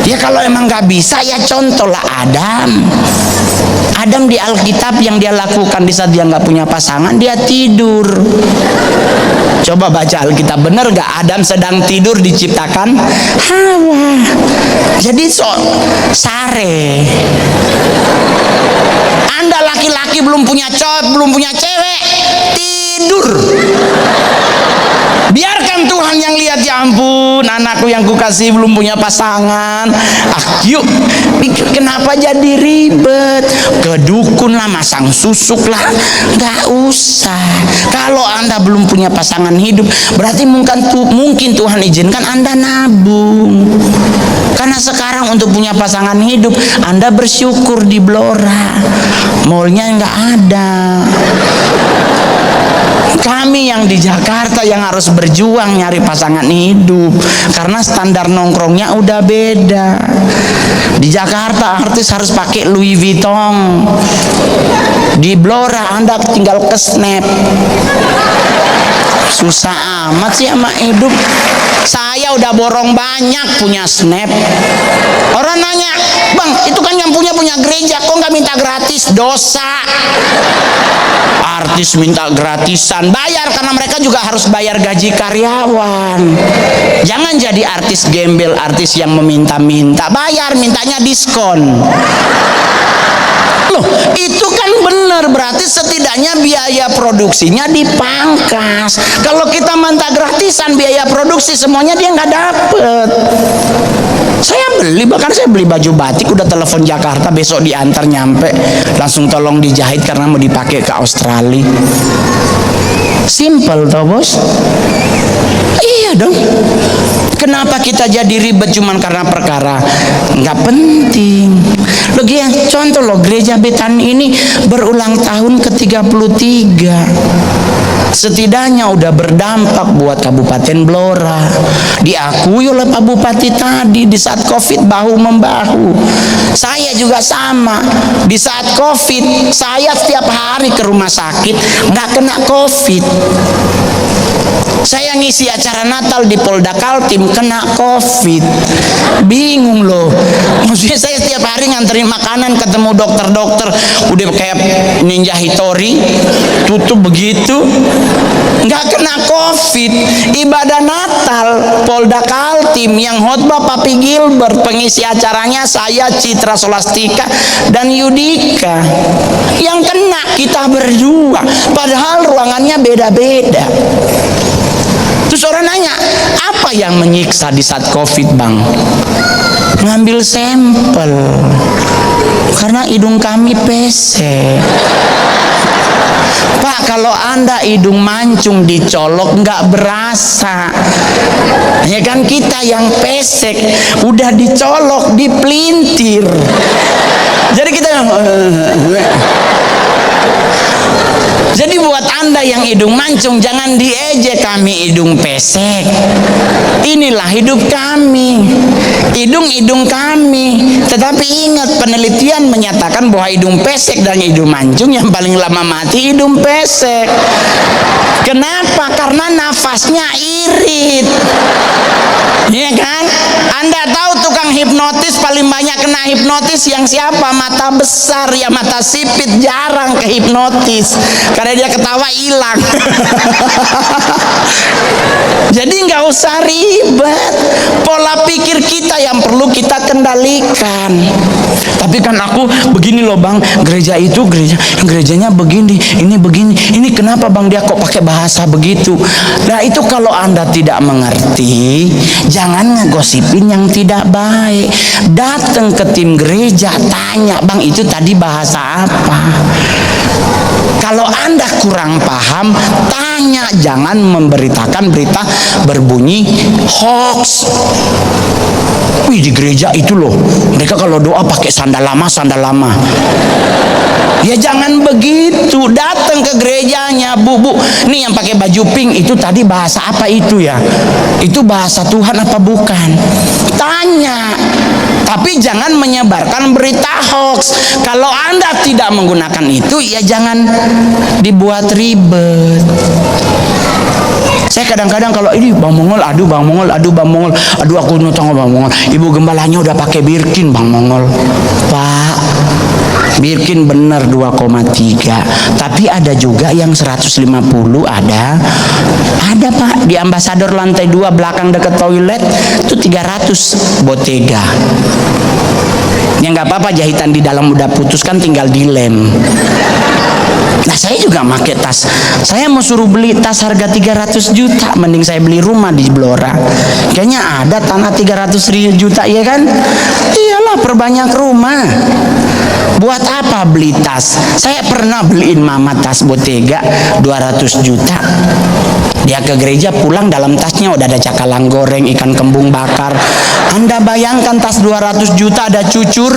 Ya kalau emang nggak bisa ya contohlah Adam di Alkitab yang dia lakukan di saat dia nggak punya pasangan, dia tidur. Coba baca Alkitab, bener nggak Adam sedang tidur diciptakan Hawa. Jadi sare. Anda laki-laki belum punya cowok, belum punya cewek, tidur. Biarkan Tuhan yang lihat, ya ampun anakku yang kukasih belum punya pasangan. Yuk, kenapa jadi ribet? Ke dukun lah, masang susuk lah, gak usah. Kalau Anda belum punya pasangan hidup, berarti mungkin Tuhan izinkan Anda nabung. Karena sekarang untuk punya pasangan hidup Anda bersyukur di Blora, mallnya nggak ada. Kami yang di Jakarta yang harus berjuang nyari pasangan hidup karena standar nongkrongnya udah beda. Di Jakarta artis harus pakai Louis Vuitton. Di Blora Anda tinggal ke snap. Susah amat sih sama hidup. Saya udah borong banyak punya snap. Orang nanya, bang itu kan yang punya gereja, kok nggak minta gratis? Dosa. Artis minta gratisan, bayar karena mereka juga harus bayar gaji karyawan. Jangan jadi artis gembel, artis yang meminta-minta. Bayar, mintanya diskon. Loh, itu kan benar, berarti setidaknya biaya produksinya dipangkas. Kalau kita minta gratisan biaya produksi semuanya dia nggak dapet. Saya beli tiba-tiba kan saya beli baju batik, udah telepon Jakarta, besok diantar nyampe, langsung tolong dijahit karena mau dipakai ke Australia. Simple toh bos? Iya dong. Kenapa kita jadi ribet cuman karena perkara nggak penting? Lagi yang contoh loh, gereja Betani ini berulang tahun ke-33. Setidaknya udah berdampak buat Kabupaten Blora. Diakui oleh Pak Bupati tadi, di saat COVID bahu-membahu. Saya juga sama. Di saat COVID, saya setiap hari ke rumah sakit, nggak kena COVID. Saya ngisi acara Natal di Polda Kaltim, kena COVID. Bingung loh. Maksudnya saya setiap hari nganterin makanan, ketemu dokter-dokter, udah kayak Ninja Hitori, tutup begitu, nggak kena COVID. Ibadah Natal Polda Kaltim yang khotbah Papi Gilbert, pengisi acaranya saya, Citra Solastika dan Yudika. Yang kena kita berdua, padahal ruangannya beda-beda. Terus orang nanya, apa yang menyiksa di saat COVID bang? Ngambil sampel, karena hidung kami pesek. Pak, kalau Anda hidung mancung dicolok nggak berasa. Ya kan, kita yang pesek udah dicolok, dipelintir. Jadi kita jadi buat Anda yang hidung mancung, jangan diejek kami hidung pesek. Inilah hidup kami, hidung-hidung kami. Tetapi ingat, penelitian menyatakan bahwa hidung pesek dan hidung mancung yang paling lama mati hidung pesek. Kenapa? Karena nafasnya irit. Iya kan? Anda tahu tukang hipnotis paling banyak kena hipnotis yang siapa? Mata besar, ya mata sipit jarang ke hipnotis. Karena dia ketawa hilang. Jadi nggak usah ribet. Pola pikir kita yang perlu kita kendalikan. Tapi kan aku begini loh bang, gereja itu gerejanya begini, ini begini, ini kenapa bang dia kok pakai bahasa begitu? Nah itu kalau Anda tidak mengerti, jangan ngegosipin yang tidak baik. Datang ke tim gereja, tanya, bang itu tadi bahasa apa? Kalau Anda kurang paham, tanya, jangan memberitakan berita berbunyi hoax. Wih, di gereja itu loh, mereka kalau doa pakai sandal lama. Ya jangan begitu. Datang ke gerejanya, bu, nih yang pakai baju pink itu tadi bahasa apa itu ya? Itu bahasa Tuhan apa bukan? Tanya. Tapi jangan menyebarkan berita hoax. Kalau Anda tidak menggunakan itu, ya jangan dibuat ribet. Saya kadang-kadang kalau ini Bang Mongol, aduh aku nutang Bang Mongol. Ibu gembalanya udah pakai Birkin Bang Mongol. Pak, Birkin bener 2,3, tapi ada juga yang 150 ada Pak, di Ambasador lantai 2 belakang dekat toilet itu 300 Bottega. Ya nggak apa-apa, jahitan di dalam udah putus kan, tinggal dilem. Nah saya juga pakai tas. Saya mau suruh beli tas harga 300 juta, mending saya beli rumah di Blora. Kayaknya ada tanah 300 juta ya kan? Iyalah, perbanyak rumah. Buat apa beli tas? Saya pernah beliin mama tas Bottega 200 juta. Dia ke gereja pulang, dalam tasnya udah ada cakalang goreng, ikan kembung bakar. Anda bayangkan tas 200 juta ada cucur,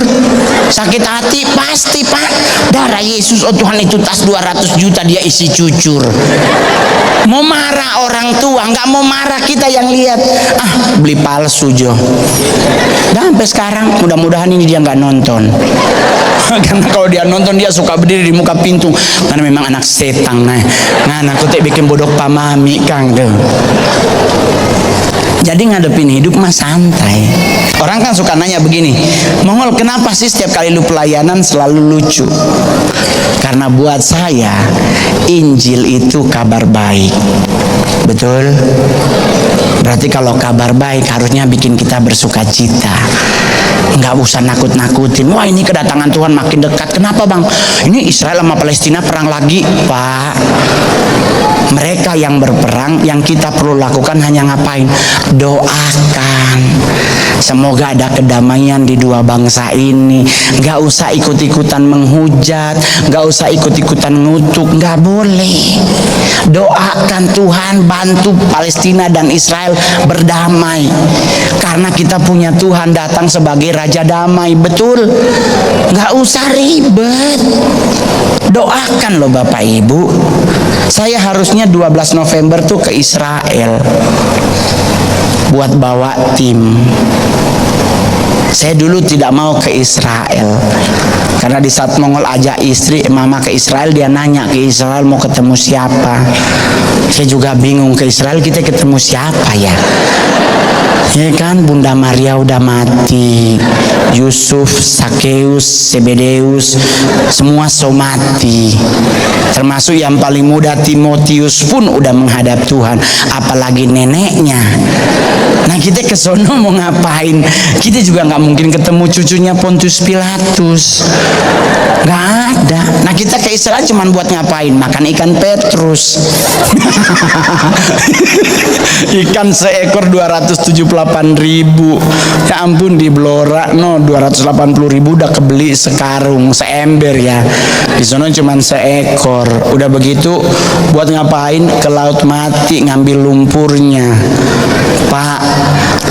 sakit hati pasti Pak. Darah Yesus, oh Tuhan, itu tas 200 juta dia isi cucur. Mau marah orang tua, nggak mau marah kita yang lihat. Beli palsu Jo. Dan sampai sekarang mudah-mudahan ini dia nggak nonton. Karena kalau dia nonton dia suka berdiri di muka pintu, karena memang anak setan. Nah aku tak bikin bodoh pamami Kang tuh. Jadi ngadepin hidup mah santai. Orang kan suka nanya begini, Mongol kenapa sih setiap kali lu pelayanan selalu lucu? Karena buat saya Injil itu kabar baik. Betul? Berarti kalau kabar baik harusnya bikin kita bersuka cita. Nggak usah nakut-nakutin. Wah, ini kedatangan Tuhan makin dekat. Kenapa bang? Ini Israel sama Palestina perang lagi. Pak, mereka yang berperang, yang kita perlu lakukan hanya ngapain? Doakan. Semoga ada kedamaian di dua bangsa ini. Gak usah ikut-ikutan menghujat, gak usah ikut-ikutan ngutuk, gak boleh. Doakan Tuhan bantu Palestina dan Israel berdamai, karena kita punya Tuhan datang sebagai Raja Damai. Betul, gak usah ribet. Doakan loh Bapak Ibu. Saya harusnya 12 November tuh ke Israel buat bawa tim. Saya dulu tidak mau ke Israel karena di saat Mongol ajak istri mama ke Israel, dia nanya ke Israel mau ketemu siapa. Saya juga bingung, ke Israel kita ketemu siapa ya? Ya kan, Bunda Maria udah mati, Yusuf, Sakeus, Sebedeus, semua so mati. Termasuk yang paling muda Timotius pun udah menghadap Tuhan, apalagi neneknya. Nah kita ke sono mau ngapain? Kita juga nggak mungkin ketemu cucunya Pontius Pilatus, nggak ada. Nah kita ke Israel cuman buat ngapain? Makan ikan Petrus. Ikan seekor 278.000. Ya ampun, di Blora 280.000 udah kebeli sekarung, seember ya. Di sana cuman seekor. Udah begitu buat ngapain? Ke Laut Mati ngambil lumpurnya. Pak,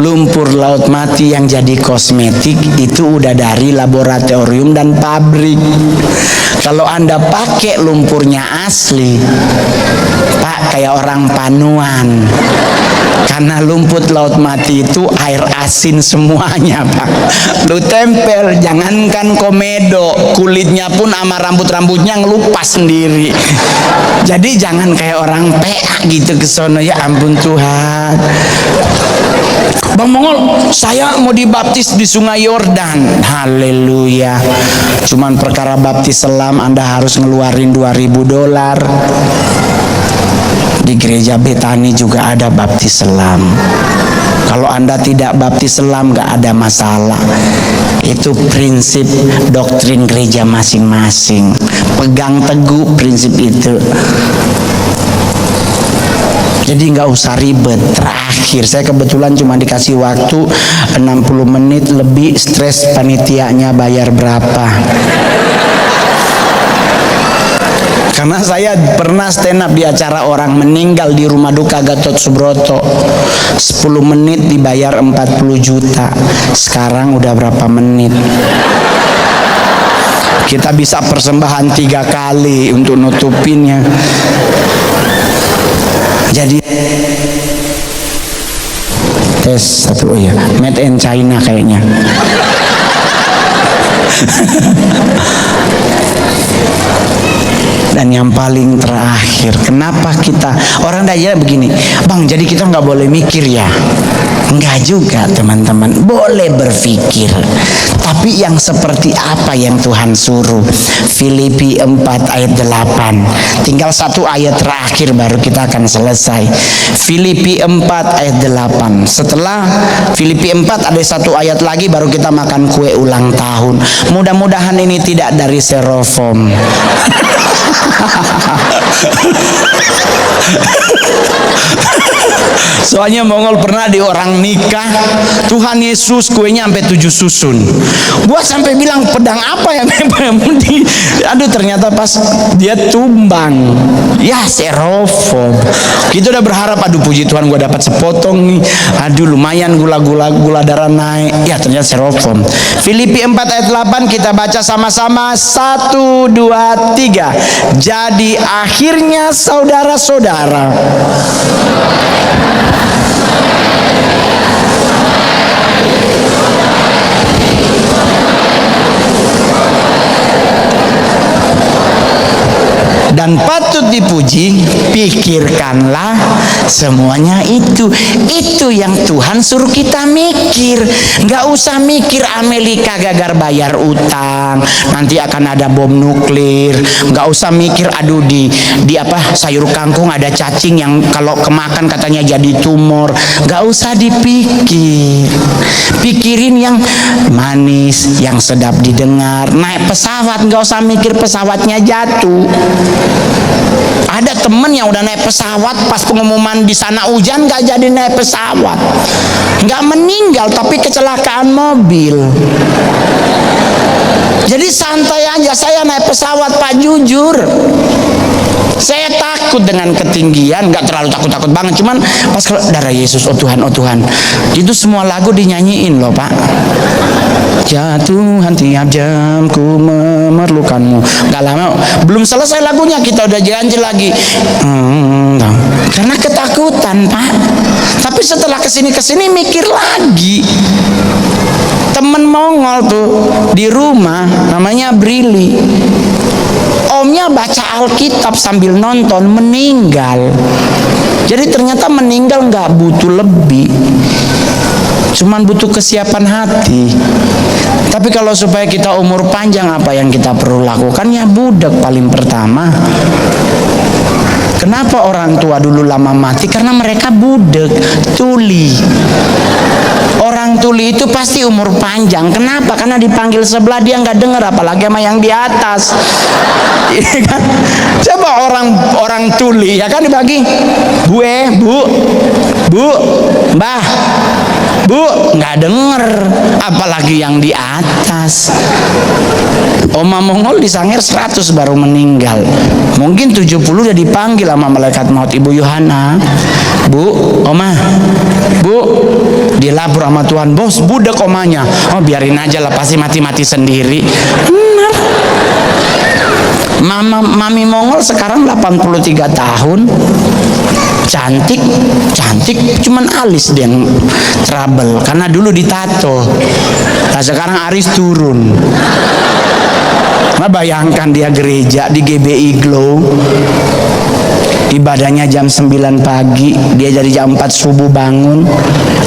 lumpur Laut Mati yang jadi kosmetik itu udah dari laboratorium dan pabrik. Kalau Anda pakai lumpurnya asli, Pak, kayak orang Panuan. Karena lumpur Laut Mati itu air asin semuanya, Pak. Lu tempel, jangankan komedo, kulitnya pun sama rambut-rambutnya ngelupas sendiri. Jadi jangan kayak orang PA gitu ke sono, ya ampun Tuhan. Bang Mongol, saya mau dibaptis di Sungai Yordan. Haleluya. Cuman perkara baptis selam Anda harus ngeluarin $2.000. Di gereja Betani juga ada baptis selam. Kalau Anda tidak baptis selam gak ada masalah. Itu prinsip doktrin gereja masing-masing. Pegang teguh prinsip itu. Jadi nggak usah ribet. Terakhir saya kebetulan cuma dikasih waktu 60 menit lebih, stres panitianya bayar berapa. Karena saya pernah stand up di acara orang meninggal di rumah duka Gatot Subroto. 10 menit dibayar 40 juta. Sekarang udah berapa menit? Kita bisa persembahan 3 kali untuk nutupinnya. Jadi tes satu, oh ya, made in China kayaknya. Dan yang paling terakhir, kenapa kita orang daya begini, Bang, jadi kita nggak boleh mikir ya? Enggak juga teman-teman, boleh berpikir, tapi yang seperti apa yang Tuhan suruh. Filipi 4 ayat 8, tinggal satu ayat terakhir baru kita akan selesai. Filipi 4 ayat 8. Setelah Filipi 4 ada satu ayat lagi baru kita makan kue ulang tahun. Mudah-mudahan ini tidak dari styrofoam. Soalnya Mongol pernah di orang nikah, Tuhan Yesus kuenya sampai 7 susun. Buat sampai bilang pedang apa yang aduh, ternyata pas dia tumbang, ya styrofoam. Kita udah berharap, aduh puji Tuhan gua dapat sepotong nih. Aduh lumayan gula darah naik. Ya ternyata styrofoam. Filipi 4 ayat 8 kita baca sama-sama. 1, 2, 3. Jadi akhirnya saudara-saudara, dan patut dipuji, pikirkanlah semuanya itu yang Tuhan suruh kita mikir. Nggak usah mikir Amerika gagal bayar utang, nanti akan ada bom nuklir. Nggak usah mikir aduh di apa sayur kangkung ada cacing yang kalau kemakan katanya jadi tumor. Nggak usah dipikir, pikirin yang manis, yang sedap didengar. Naik pesawat nggak usah mikir pesawatnya jatuh. Ada temen yang udah naik pesawat, pas pengumuman di sana hujan gak jadi naik pesawat. Gak meninggal tapi kecelakaan mobil. Jadi santai aja, saya naik pesawat Pak, jujur. Saya takut dengan ketinggian, gak terlalu takut-takut banget. Cuman pas kalau darah Yesus, oh Tuhan, itu semua lagu dinyanyiin loh Pak. Ya Tuhan, tiap jam ku memerlukanmu. Gak lama, belum selesai lagunya kita udah janji lagi. Karena ketakutan Pak. Tapi setelah kesini mikir lagi. Temen Mongol tuh di rumah, namanya Brili. Omnya baca Alkitab sambil nonton, meninggal. Jadi ternyata meninggal nggak butuh lebih, cuman butuh kesiapan hati. Tapi kalau supaya kita umur panjang, apa yang kita perlu lakukan? Ya budak paling pertama. Kenapa orang tua dulu lama mati? Karena mereka budak, tuli. Orang tuli itu pasti umur panjang. Kenapa? Karena dipanggil sebelah dia nggak dengar, apalagi sama yang di atas. Coba orang tuli ya kan dibagi, bu, mbah, bu, nggak denger, apalagi yang di atas. Oma Mongol disangir 100 baru meninggal. Mungkin 70 udah dipanggil sama malaikat maut. Ibu Yohana, bu, oma, bu, dilapor sama Tuhan, bos budak omanya. Oh biarin aja lah, pasti mati-mati sendiri. Benar. Mami Mongol sekarang 83 tahun. Cantik, cuman alis dia yang trouble karena dulu ditato. Nah sekarang alis turun. Nah bayangkan dia gereja di GBI Glow, ibadahnya jam 9 pagi, dia dari jam 4 subuh bangun.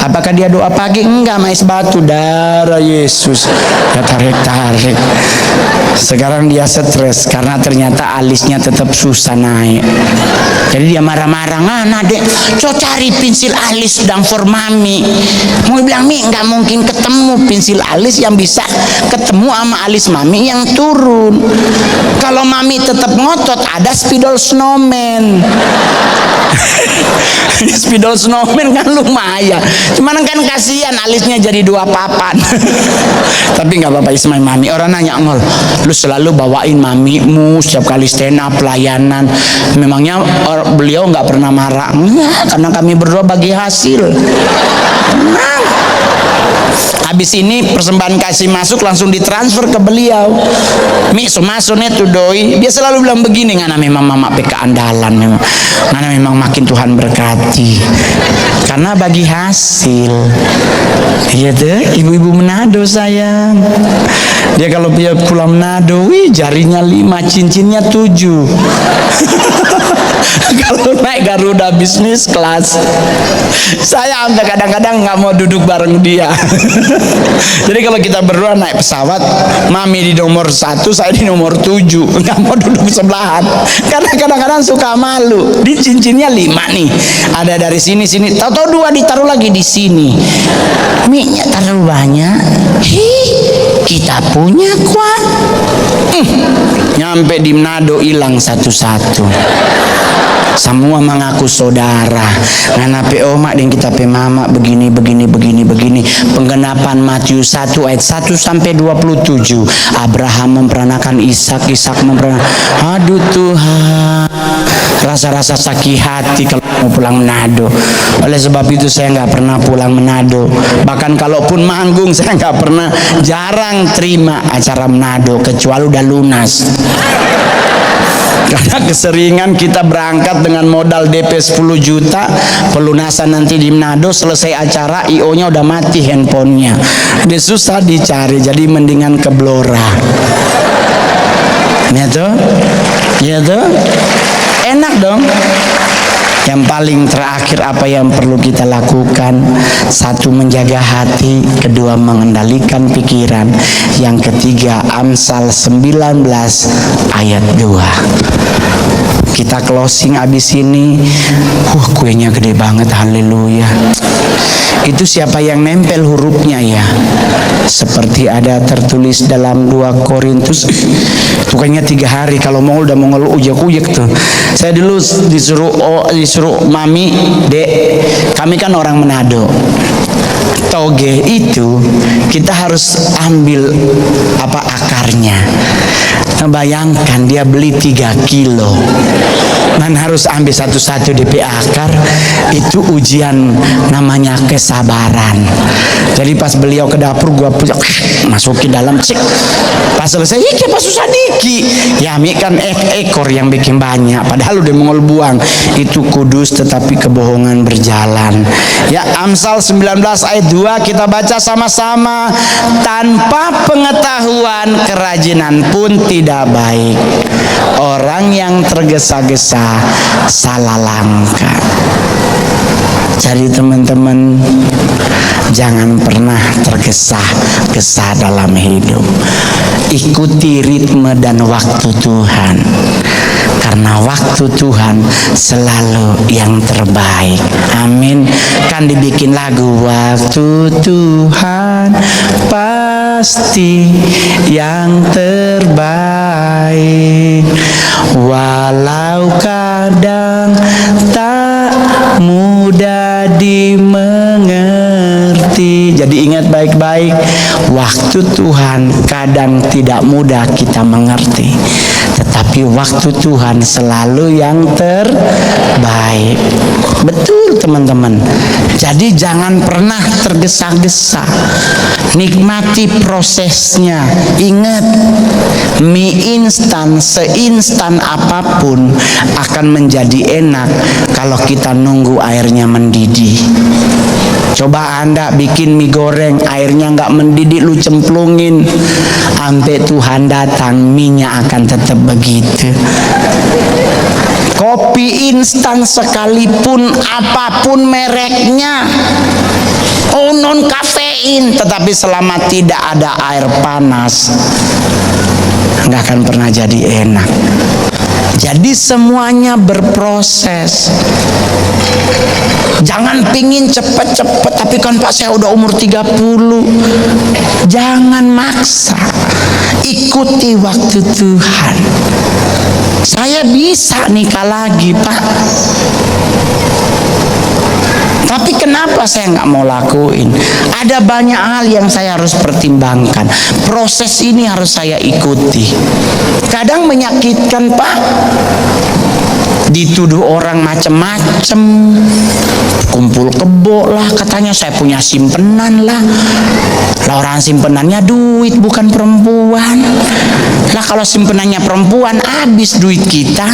Apakah dia doa pagi? Enggak, mais batu, darah Yesus. Ya tarik. Sekarang dia stres karena ternyata alisnya tetap susah naik. Jadi dia marah-marah, dek, coba cari pensil alis dan for mami. Mau bilang, Mi, nggak mungkin ketemu pensil alis yang bisa ketemu sama alis mami yang turun. Kalau mami tetap ngotot, ada spidol snowman. Spidol snowman kan lumayan, cuman kan kasihan alisnya jadi 2 papan. Tapi nggak apa-apa, Ismail mami. Orang nanya, Ngol, lu selalu bawain mamimu setiap kali stand up pelayanan, memangnya beliau nggak pernah marah? Enggak, karena kami berdua bagi hasil. Tenang. Habis ini persembahan kasih masuk langsung ditransfer ke beliau. Mi sumasune tuh doi. Dia selalu bilang begini, ngana memang mama PK andalan memang. Ngana memang makin Tuhan berkati. Karena bagi hasil. Iya tuh, ibu-ibu Manado sayang. Dia kalau pulang Manado, wih jarinya 5, cincinnya 7. Kalau naik Garuda bisnis kelas, saya sampai kadang-kadang nggak mau duduk bareng dia. Jadi kalau kita berdua naik pesawat, mami di nomor 1, saya di nomor 7, nggak mau duduk sebelahan. Karena kadang-kadang suka malu. Di cincinnya 5 nih, ada dari sini, tahu-tahu 2 ditaruh lagi di sini. Minyak terlalu banyak. Kita punya kuat. Nyampe di Manado hilang satu-satu. Semua mengaku saudara. Ngana pe oma dan kita pe mama begini. Penggenapan Matius 1 ayat 1 sampai 27. Abraham memperanakan Ishak memperanakan. Aduh Tuhan, rasa-rasa sakit hati kalau mau pulang Manado. Oleh sebab itu saya nggak pernah pulang Manado. Bahkan kalaupun manggung saya nggak pernah, jarang terima acara Manado kecuali udah lunas. Karena keseringan kita berangkat dengan modal DP 10 juta, pelunasan nanti di Manado, selesai acara IO-nya udah mati handphonenya. Dia susah dicari, jadi mendingan ke Blora. Ya tuh, enak dong. Yang paling terakhir apa yang perlu kita lakukan? 1, menjaga hati. 2, mengendalikan pikiran. Yang ketiga, Amsal 19 ayat 2. Kita closing abis ini. Kuenya gede banget, haleluya. Itu siapa yang nempel hurufnya ya? seperti ada tertulis dalam 2 Korintus. Bukannya 3 hari kalau Mongol udah Mongol ujek-ujek tuh. Saya dulu disuruh mami, dek, kami kan orang Manado. Toge itu kita harus ambil akarnya. Nah, bayangkan dia beli 3 kilo dan harus ambil satu-satu DP akar. Itu ujian namanya kesabaran. Jadi pas beliau ke dapur, gua masukin dalam, cek. Pas selesai, iki apa susah diki? Ya mi kan ekor yang bikin banyak, padahal udah Mongol buang. Itu kudus tetapi kebohongan berjalan. Ya, Amsal 19 ayat 2 kita baca sama-sama. Tanpa pengetahuan kerajinan pun tidak baik. Orang yang tergesa-gesa salah langkah. Jadi teman-teman, jangan pernah tergesa-gesa dalam hidup. Ikuti ritme dan waktu Tuhan. Karena waktu Tuhan selalu yang terbaik. Amin. Kan dibikin lagu, waktu Tuhan pasti yang terbaik. Walau kadang tak mudah dimengerti. Jadi ingat baik-baik, waktu Tuhan kadang tidak mudah kita mengerti, tetapi waktu Tuhan selalu yang terbaik. Betul teman-teman. Jadi jangan pernah tergesa-gesa. Nikmati prosesnya. Ingat, mie instan seinstan apapun akan menjadi enak kalau kita nunggu airnya mendidih. Coba Anda bikin mie goreng, airnya nggak mendidih, lu cemplungin, sampai Tuhan datang, minyak akan tetap begitu. Kopi instan sekalipun apapun mereknya, non kafein, tetapi selama tidak ada air panas, nggak akan pernah jadi enak. Jadi semuanya berproses. Jangan pingin cepet-cepet, tapi kan Pak saya udah umur 30. Jangan maksa. Ikuti waktu Tuhan. Saya bisa nikah lagi, Pak. Tapi kenapa saya nggak mau lakuin? Ada banyak hal yang saya harus pertimbangkan. Proses ini harus saya ikuti. Kadang menyakitkan, Pak. Dituduh orang macem-macem, kumpul kebo lah, katanya saya punya simpenan lah. Lah orang simpenannya duit bukan perempuan. Lah kalau simpenannya perempuan habis duit kita.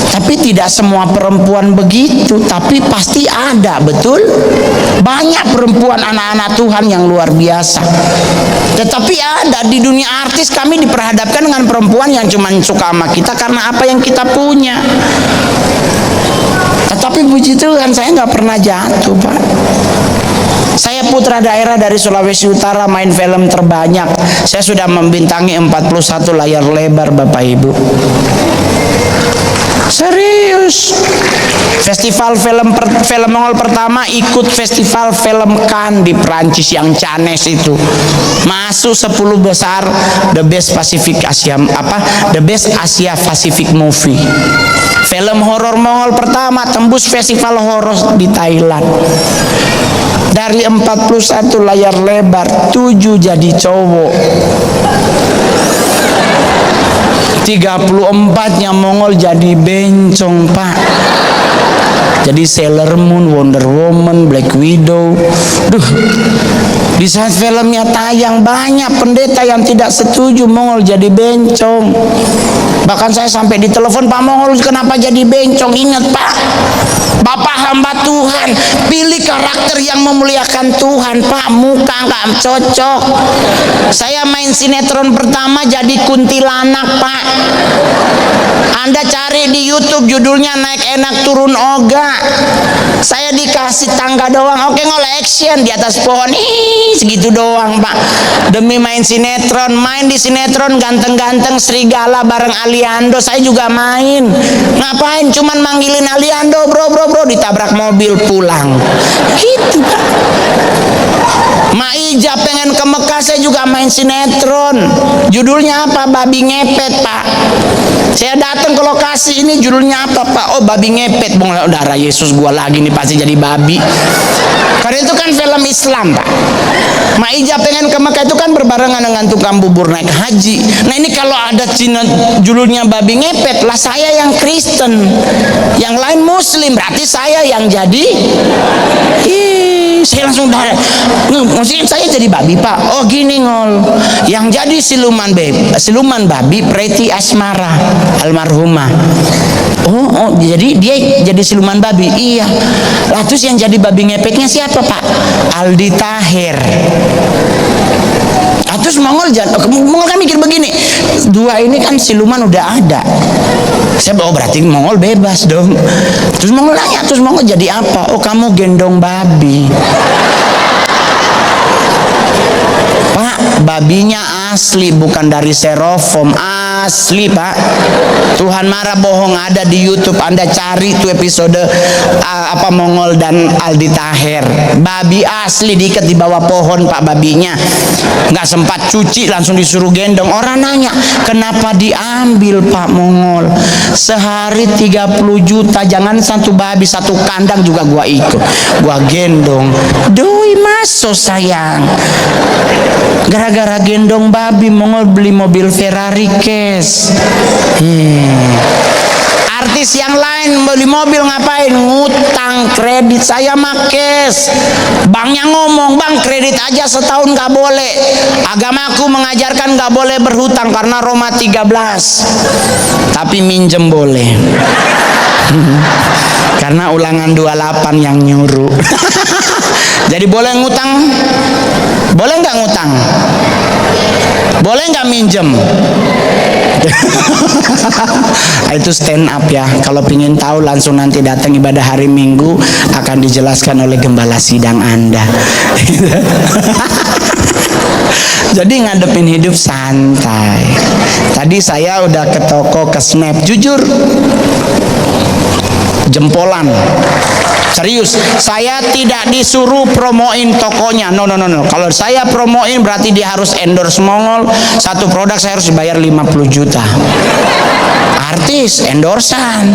Tapi tidak semua perempuan begitu, tapi pasti ada, betul? Banyak perempuan anak-anak Tuhan yang luar biasa. Tetapi ada di dunia artis, kami diperhadapkan dengan perempuan yang cuma suka sama kita karena apa yang kita punya. Tetapi puji Tuhan saya nggak pernah jatuh, Pak. Saya putra daerah dari Sulawesi Utara, main film terbanyak. Saya sudah membintangi 41 layar lebar, Bapak Ibu. Serius. Festival film Mongol pertama ikut festival film Cannes di Prancis yang Cannes itu. Masuk 10 besar The Best Asia Pacific Movie. Film horor Mongol pertama tembus festival horor di Thailand. Dari 41 layar lebar, 7 jadi cowok. 34-nya Mongol jadi bencong, Pak. Jadi Sailor Moon, Wonder Woman, Black Widow. Duh, di saat filmnya tayang banyak pendeta yang tidak setuju Mongol jadi bencong. Bahkan saya sampai ditelepon, Pak Mongol kenapa jadi bencong? Ingat Pak, Bapak hamba Tuhan, pilih karakter yang memuliakan Tuhan, Pak. Muka nggak cocok. Saya main sinetron pertama jadi kuntilanak, Pak. Anda cari di YouTube judulnya naik enak turun oga. Saya dikasih tangga doang. Oke, ngol action di atas pohon. Segitu doang, Pak. Demi main sinetron, main di sinetron ganteng-ganteng serigala bareng Aliando. Saya juga main. Ngapain? Cuman manggilin Aliando, bro, ditabrak mobil pulang. Gitu, Pak. Maija pengen ke Mekah, saya juga main sinetron. Judulnya apa? Babi ngepet, Pak. Saya datang ke lokasi ini, judulnya apa, Pak? Oh, babi ngepet. Bung, darah Yesus gua lagi nih, pasti jadi babi. Karena itu kan film Islam, Pak. Maija pengen ke Mekah itu kan berbarengan dengan tukang bubur naik haji. Nah, ini kalau ada judulnya babi ngepet, lah saya yang Kristen, yang lain Muslim, berarti saya yang jadi. Saya langsung darah. Maksudnya saya jadi babi, Pak. Oh, gini, ngol. Yang jadi siluman babi Preti Asmara almarhumah. Oh, jadi dia jadi siluman babi. Iya. Lah terus yang jadi babi ngepetnya siapa, Pak? Aldi Tahir. Terus Mongol kan mikir begini, dua ini kan siluman udah ada. Saya berarti Mongol bebas dong. Terus Mongol nanya, terus Mongol jadi apa? Oh, kamu gendong babi. Pak, babinya asli, bukan dari styrofoam, asli, Pak. Tuhan marah bohong, ada di YouTube. Anda cari tuh episode Mongol dan Aldi Tahir. Babi asli diikat di bawah pohon, Pak, babinya. Nggak sempat cuci, langsung disuruh gendong. Orang nanya, kenapa diambil, Pak Mongol? Sehari 30 juta, jangan satu babi, satu kandang juga gua ikut. Gua gendong. Doi masuk sayang. Gara-gara gendong babi, Mongol beli mobil Ferrari cash. Artis yang lain beli mobil ngapain? Ngutang kredit. Saya mah cash. Banknya ngomong, bang kredit aja setahun gak boleh. Agamaku mengajarkan gak boleh berhutang karena Roma 13. Tapi minjem boleh. Karena ulangan 28 yang nyuruh. Jadi boleh ngutang? Boleh nggak ngutang? Boleh nggak minjem? Itu stand up ya. Kalau pingin tahu langsung nanti datang ibadah hari Minggu, akan dijelaskan oleh gembala sidang Anda. Jadi ngadepin hidup santai. Tadi saya udah ke toko, ke Snap, jujur jempolan. Serius, saya tidak disuruh promoin tokonya. No. Kalau saya promoin berarti dia harus endorse Mongol. Satu produk saya harus bayar 50 juta. Artis, endorsan.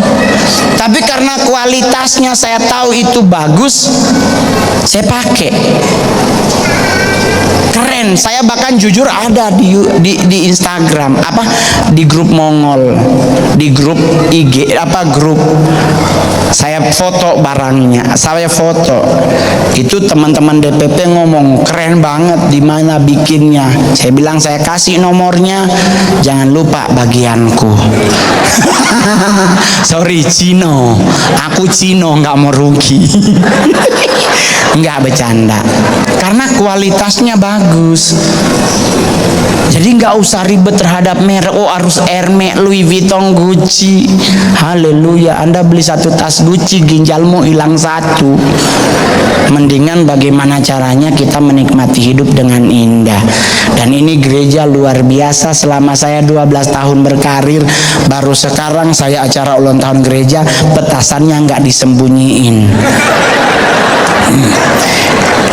Tapi karena kualitasnya saya tahu itu bagus, saya pakai. Keren. Saya bahkan jujur ada di Instagram, di grup Mongol, di grup IG, grup. Saya foto barangnya, saya foto. Itu teman-teman DPP ngomong, keren banget, di mana bikinnya? Saya bilang saya kasih nomornya, jangan lupa bagianku. Sorry Cino, aku Cino, nggak mau rugi. Nggak bercanda, karena kualitasnya bagus. Jadi nggak usah ribet terhadap merek. Oh, harus Hermes, Louis Vuitton, Gucci. Haleluya, Anda beli satu tas Gucci, ginjalmu hilang satu. Mendingan bagaimana caranya kita menikmati hidup dengan indah. Dan ini gereja luar biasa. Selama saya 12 tahun berkarir, baru sekarang saya acara ulang tahun gereja, petasannya nggak disembunyiin.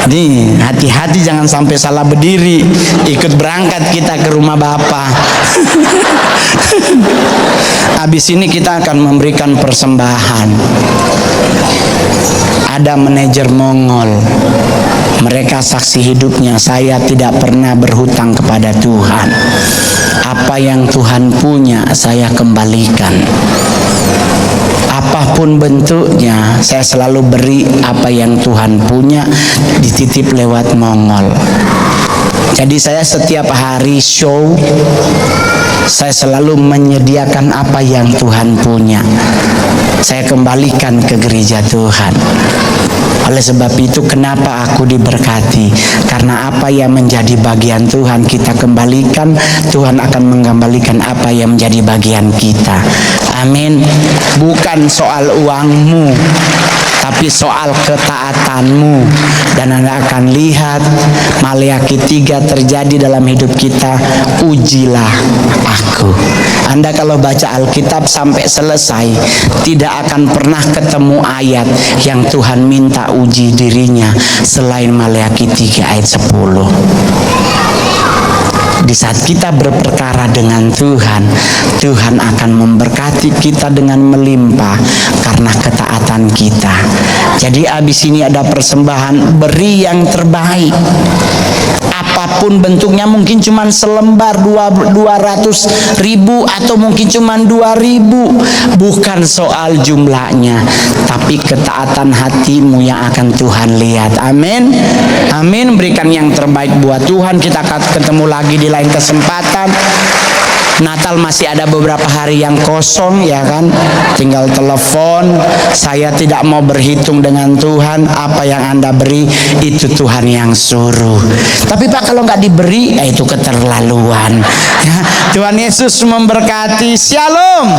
Nih, hati-hati jangan sampai salah berdiri. Ikut berangkat kita ke rumah Bapak. Habis ini kita akan memberikan persembahan. Ada manajer Mongol. Mereka saksi hidupnya, saya tidak pernah berhutang kepada Tuhan. Apa yang Tuhan punya, saya kembalikan. Apapun bentuknya, saya selalu beri apa yang Tuhan punya, dititip lewat Mongol. Jadi saya setiap hari show, saya selalu menyediakan apa yang Tuhan punya. Saya kembalikan ke gereja Tuhan. Oleh sebab itu kenapa aku diberkati? Karena apa yang menjadi bagian Tuhan kita kembalikan, Tuhan akan mengembalikan apa yang menjadi bagian kita. Amin. Bukan soal uangmu, tapi soal ketaatanmu. Dan Anda akan lihat Maleakhi 3 terjadi dalam hidup kita. Ujilah aku. Anda kalau baca Alkitab sampai selesai, tidak akan pernah ketemu ayat yang Tuhan minta uji dirinya selain Maleakhi 3 ayat 10. Di saat kita berperkara dengan Tuhan, Tuhan akan memberkati kita dengan melimpah karena ketaatan kita. Jadi abis ini ada persembahan, beri yang terbaik. Apapun bentuknya, mungkin cuma selembar 200.000 atau mungkin cuma 2.000. Bukan soal jumlahnya, tapi ketaatan hatimu yang akan Tuhan lihat. Amin. Amin. Berikan yang terbaik buat Tuhan. Kita akan ketemu lagi di lain kesempatan. Natal masih ada beberapa hari yang kosong, ya kan? Tinggal telepon. Saya tidak mau berhitung dengan Tuhan. Apa yang Anda beri itu Tuhan yang suruh. Tapi Pak, kalau nggak diberi, itu keterlaluan. Ya, Tuhan Yesus memberkati. Shalom.